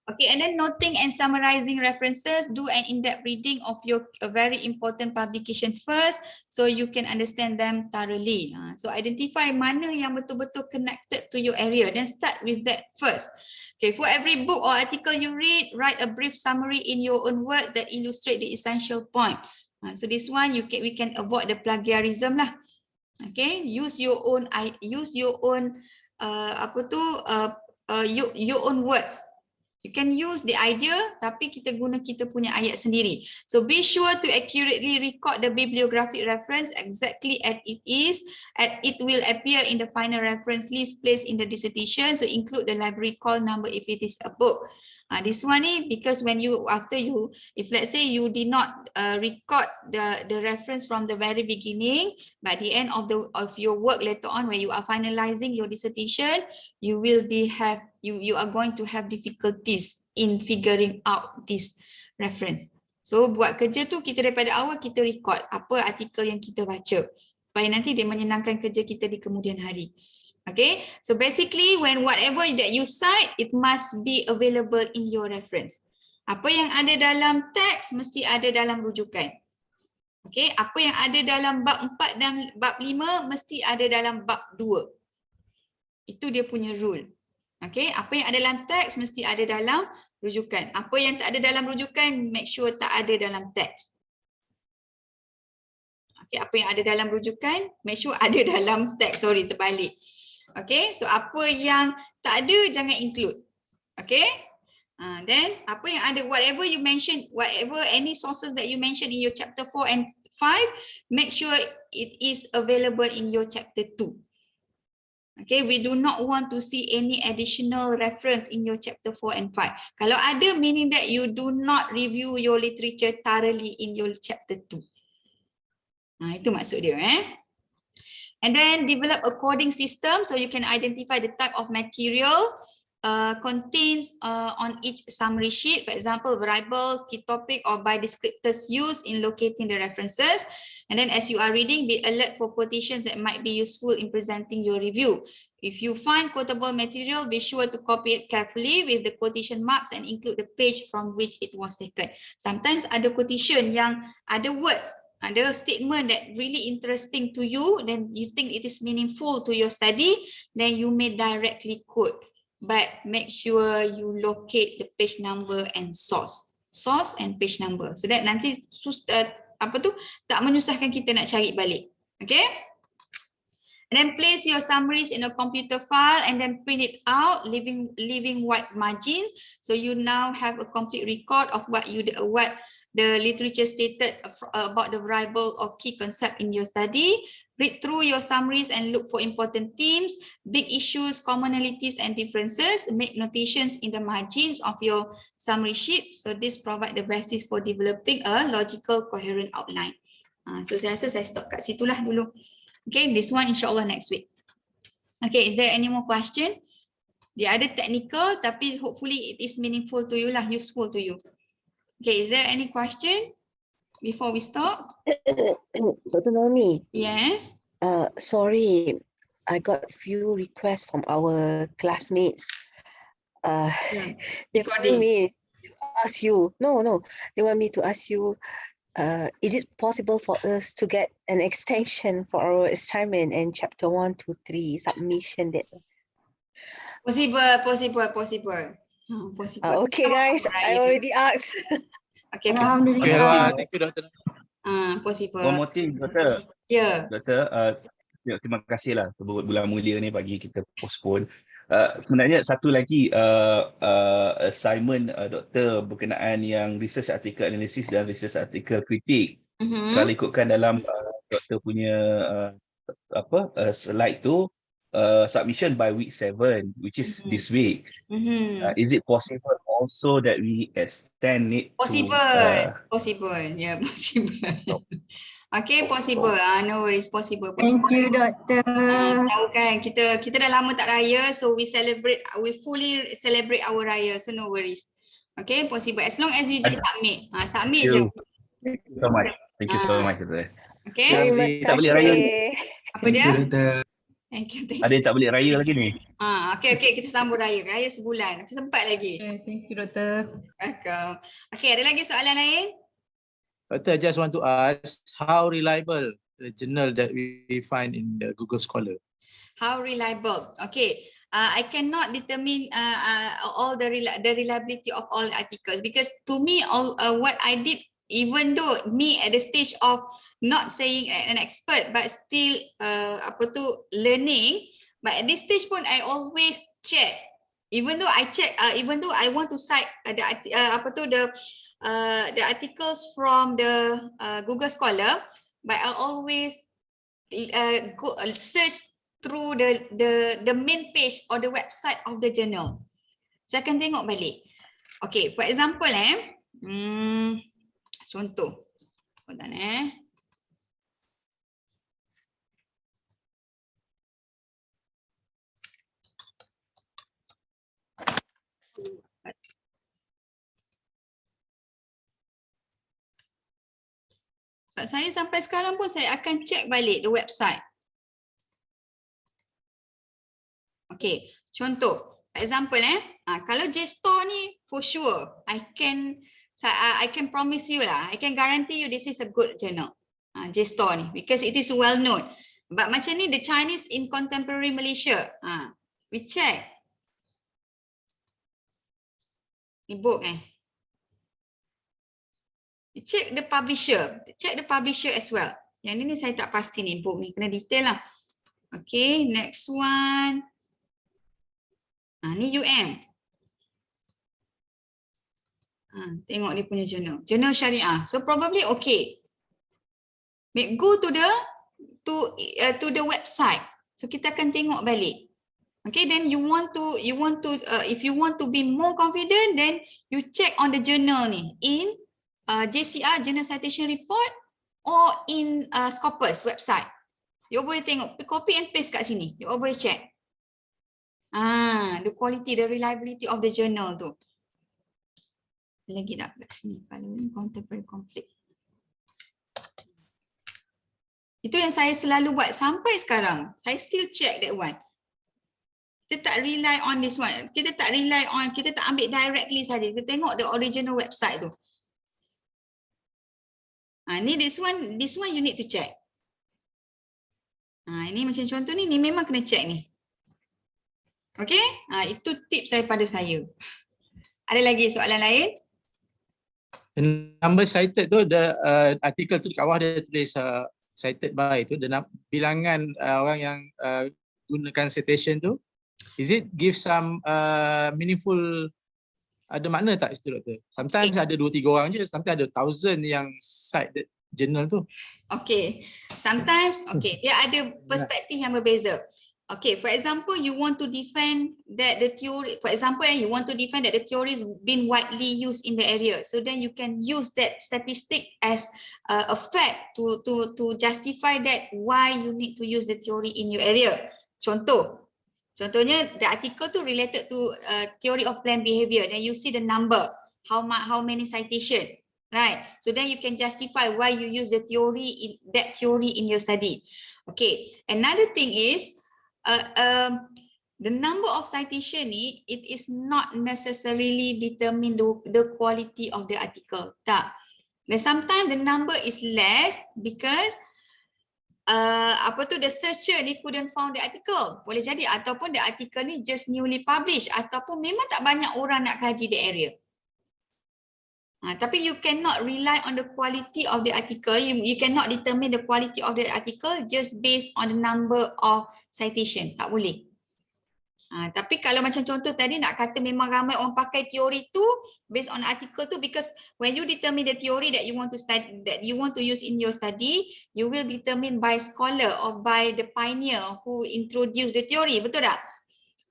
S1: Okay, and then noting and summarizing references. Do an in-depth reading of your very important publication first so you can understand them thoroughly. So identify mana yang betul-betul connected to your area. Then start with that first. Okay, for every book or article you read, write a brief summary in your own words that illustrate the essential point. So this one we can avoid the plagiarism lah. Okay, use your own your own words. You can use the idea tapi kita guna kita punya ayat sendiri. So be sure to accurately record the bibliographic reference exactly as it is, and it will appear in the final reference list placed in the dissertation. So include the library call number if it is a book. This one because when if let's say you did not record the reference from the very beginning, by the end of your work later on when you are finalizing your dissertation, you are going to have difficulties in figuring out this reference. So buat kerja tu kita daripada awal kita record apa artikel yang kita baca supaya nanti dia menyenangkan kerja kita di kemudian hari. Okay, so basically when whatever that you cite, it must be available in your reference. Apa yang ada dalam teks mesti ada dalam rujukan. Okay, apa yang ada dalam bab 4 dan bab 5 mesti ada dalam bab 2. Itu dia punya rule. Okay, apa yang ada dalam teks mesti ada dalam rujukan. Apa yang tak ada dalam rujukan, make sure tak ada dalam teks. Okay, apa yang ada dalam rujukan, make sure ada dalam teks. Sorry, terbalik. Okay, so apa yang tak ada jangan include. Okay, then apa yang ada, whatever you mention, whatever any sources that you mention in your chapter 4 and 5, make sure it is available in your chapter 2. Okay, we do not want to see any additional reference in your chapter 4 and 5. Kalau ada, meaning that you do not review your literature thoroughly in your chapter 2. Itu maksud dia. And then develop a coding system so you can identify the type of material contains on each summary sheet. For example, variables, key topic, or by descriptors used in locating the references. And then as you are reading, be alert for quotations that might be useful in presenting your review. If you find quotable material, be sure to copy it carefully with the quotation marks and include the page from which it was taken. Sometimes ada quotation yang ada words, ada statement that really interesting to you, then you think it is meaningful to your study, then you may directly quote. But make sure you locate the page number and source and page number, so that nanti tak menyusahkan kita nak cari balik. Okay. And then place your summaries in a computer file and then print it out, leaving white margin. So you now have a complete record of what the literature stated about the variable or key concept in your study. Read through your summaries and look for important themes, big issues, commonalities, and differences. Make notations in the margins of your summary sheet. So this provide the basis for developing a logical, coherent outline. So saya rasa saya stop kat situlah dulu. Okay, this one insyaAllah next week. Okay, is there any more question? Dia ada technical tapi hopefully it is meaningful to you lah, useful to you. Okay, is there any question before we stop?
S5: Dr. Naomi.
S1: Yes.
S5: Sorry, I got few requests from our classmates. They want me to ask you. No, they want me to ask you. Is it possible for us to get an extension for our assignment and chapter 1 to 3 submission deadline?
S1: Possible.
S5: Okay, guys, I already asked.
S1: Okay,
S7: Alhamdulillah. Thank you, Dr.
S1: Possible.
S2: One more thing, Doktor.
S1: Yeah.
S2: Doktor, terima kasih lah bulan mulia ni bagi kita postpone. Sebenarnya satu lagi assignment doktor berkenaan yang research article analysis dan research article kritik. Kalau ikutkan dalam doktor punya slide tu, submission by week 7, which is this week. Is it possible also that we extend it
S1: possible. Yeah, possible. Okay, possible. No worries, possible.
S8: Thank you, Doktor.
S1: Tahu kan, kita dah lama tak raya, so we fully celebrate our raya, so no worries. Okay, possible. As long as you just submit. Submit je.
S2: Thank you so much.
S1: Okay.
S2: Tak boleh raya.
S1: Apa dia? Thank you.
S2: Ada yang tak boleh raya lagi ni?
S1: Okay, kita sambung raya. Raya sebulan. Sempat lagi.
S3: Okay, thank you, Doktor.
S1: Welcome. Okay, ada lagi soalan lain?
S7: Doctor, I just want to ask, how reliable the journal that we find in the Google Scholar?
S1: How reliable? Okay, I cannot determine all the reliability of all articles, because to me, what I did, even though me at the stage of not saying an expert, but still learning, but at this stage pun I always check. Even though I want to cite the articles from the Google Scholar, but I always go search through the main page or the website of the journal. Saya akan tengok balik. Okay, for example, contoh. Saya sampai sekarang pun saya akan check balik the website. Okay, contoh, example kalau JSTOR ni for sure, I can promise you lah, I can guarantee you this is a good journal, JSTOR ni, because it is well known. But macam ni the Chinese in contemporary Malaysia, we check. Ni book check the publisher as well. Yang ni saya tak pasti ni, book ni kena detail lah. Okay, next one. Ni UM. Tengok dia punya journal syariah. So probably okay. Go to the website. So kita akan tengok balik. Okay, then you want to if you want to be more confident, then you check on the journal ni in JCR, Journal Citation Report, or in Scopus website. You boleh tengok, copy and paste kat sini. You boleh check. The quality, the reliability of the journal tu. Lagi tak kat sini, following contemporary conflict. Itu yang saya selalu buat sampai sekarang. Saya still check that one. Kita tak rely on this one. Kita tak ambil directly saja. Kita tengok the original website tu. Ni this one you need to check. Ini macam contoh ni memang kena check ni. Okay? Itu tips daripada saya. Ada lagi soalan lain?
S7: Number cited tu, artikel tu kat bawah dia tulis cited by tu, bilangan orang yang gunakan citation tu, is it give some meaningful, ada makna tak situ doktor? Sometimes ada 2-3 orang je, sometimes ada 1,000 yang cite journal tu.
S1: Okay, sometimes dia ada perspektif yang berbeza. Okay, for example, you want to defend that the theory, for example, you want to defend that the theory is been widely used in the area. So then you can use that statistic as a fact to justify that why you need to use the theory in your area. Contohnya the article tu related to theory of planned behavior. Then you see the number, how many citation, right? So then you can justify why you use the theory in your study. Okay, another thing is, the number of citation ni, it is not necessarily determine the quality of the article. Tak. Then sometimes the number is less because the searcher ni couldn't found the article. Boleh jadi, ataupun the article ni just newly published, ataupun memang tak banyak orang nak kaji the area. Tapi you cannot rely on the quality of the article. You cannot determine the quality of the article just based on the number of citation. Tak boleh. Tapi kalau macam contoh tadi nak kata memang ramai orang pakai teori tu based on article tu, because when you determine the theory that you want to study, that you want to use in your study, you will determine by scholar or by the pioneer who introduced the theory. Betul tak?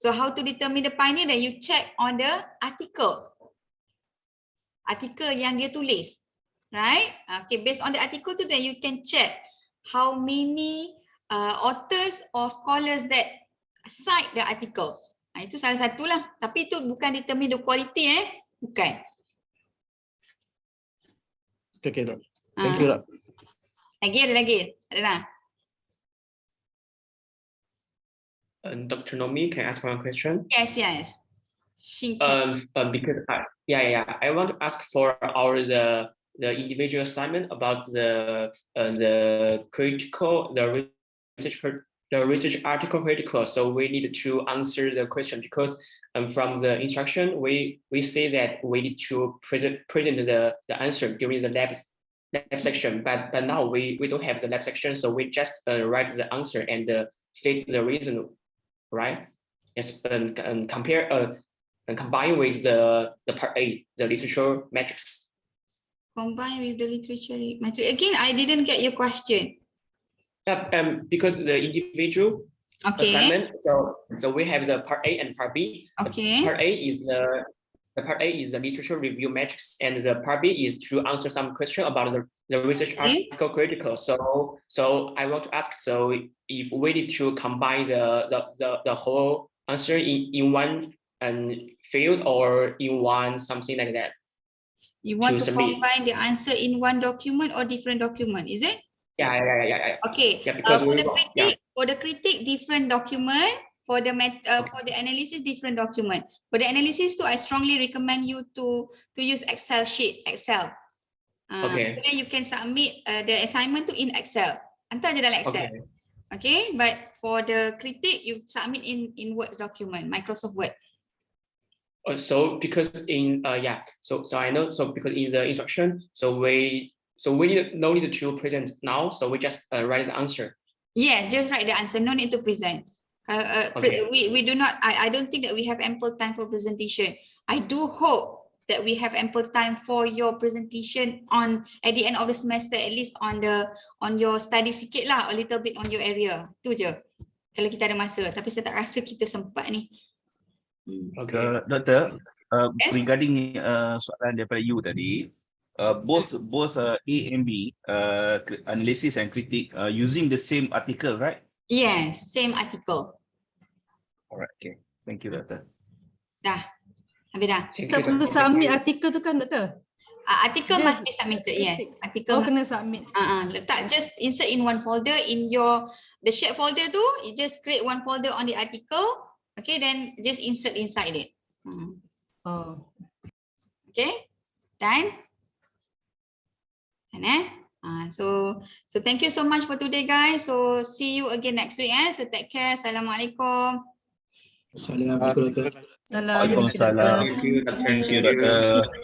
S1: So how to determine the pioneer? Then you check on the article yang dia tulis, right? Okay, based on the article tu, then you can check how many authors or scholars that cite the article. Itu salah satulah. Tapi itu bukan determine the quality, bukan.
S7: Okay, Dok. Thank you, Dok.
S1: Ada lagi? Ada.
S10: Dr. Nomi, can I ask one question?
S1: Yes.
S10: Because I want to ask for the individual assignment about the research article critical. So we need to answer the question because from the instruction we say that we need to present the answer during the lab section, but now we don't have the lab section, so we just write the answer and state the reason, right? Yes, and compare and combine with the part A, the literature matrix.
S1: Combine with the literature matrix. Again, I didn't get your question.
S10: Because the individual assignment, so we have the part A and part B.
S1: Okay.
S10: Part A is the literature review matrix, and the part B is to answer some question about the research article critical. So I want to ask, so if we need to combine the whole answer in one field or in one something like that.
S1: You want to combine the answer in one document or different document, is it?
S10: Yeah.
S1: Okay.
S10: Yeah, because
S1: for the critique, different document. For the analysis, different document. For the analysis too, I strongly recommend you to use Excel sheet.
S10: Okay.
S1: Then you can submit the assignment to in Excel. Hantar je dalam Excel. Okay. But for the critique, you submit in Word document, Microsoft Word.
S10: So because in so I know, so because in the instruction, so we no need to present now, so we just write the answer.
S1: Yeah, just write the answer. No need to present.
S10: Okay.
S1: We do not. I don't think that we have ample time for presentation. I do hope that we have ample time for your presentation at the end of the semester, at least on your study sikit lah, a little bit on your area. Tu je. Kalau kita ada masa. Tapi saya tak rasa kita sempat ni.
S2: Okay, Doktor, yes? Regarding soalan daripada you tadi, both A and B, analysis and critique, using the same article, right?
S1: Yes, same article.
S2: Alright, okay. Thank you, Doktor.
S1: Dah. Habis dah.
S3: Tak perlu submit artikel tu kan, Doktor?
S1: Article must be submitted, yes. Article
S3: kena submit.
S1: Letak, just insert in one folder in the shared folder tu, you just create one folder on the article, Okay, then just insert inside it.
S3: Oh.
S1: Okay, done? Done, so thank you so much for today, guys. So see you again next week. So take care. Assalamualaikum.
S7: Assalamualaikum.
S3: Salam.
S2: Waalaikumsalam.
S10: Thank you.
S2: Thank you, Doctor.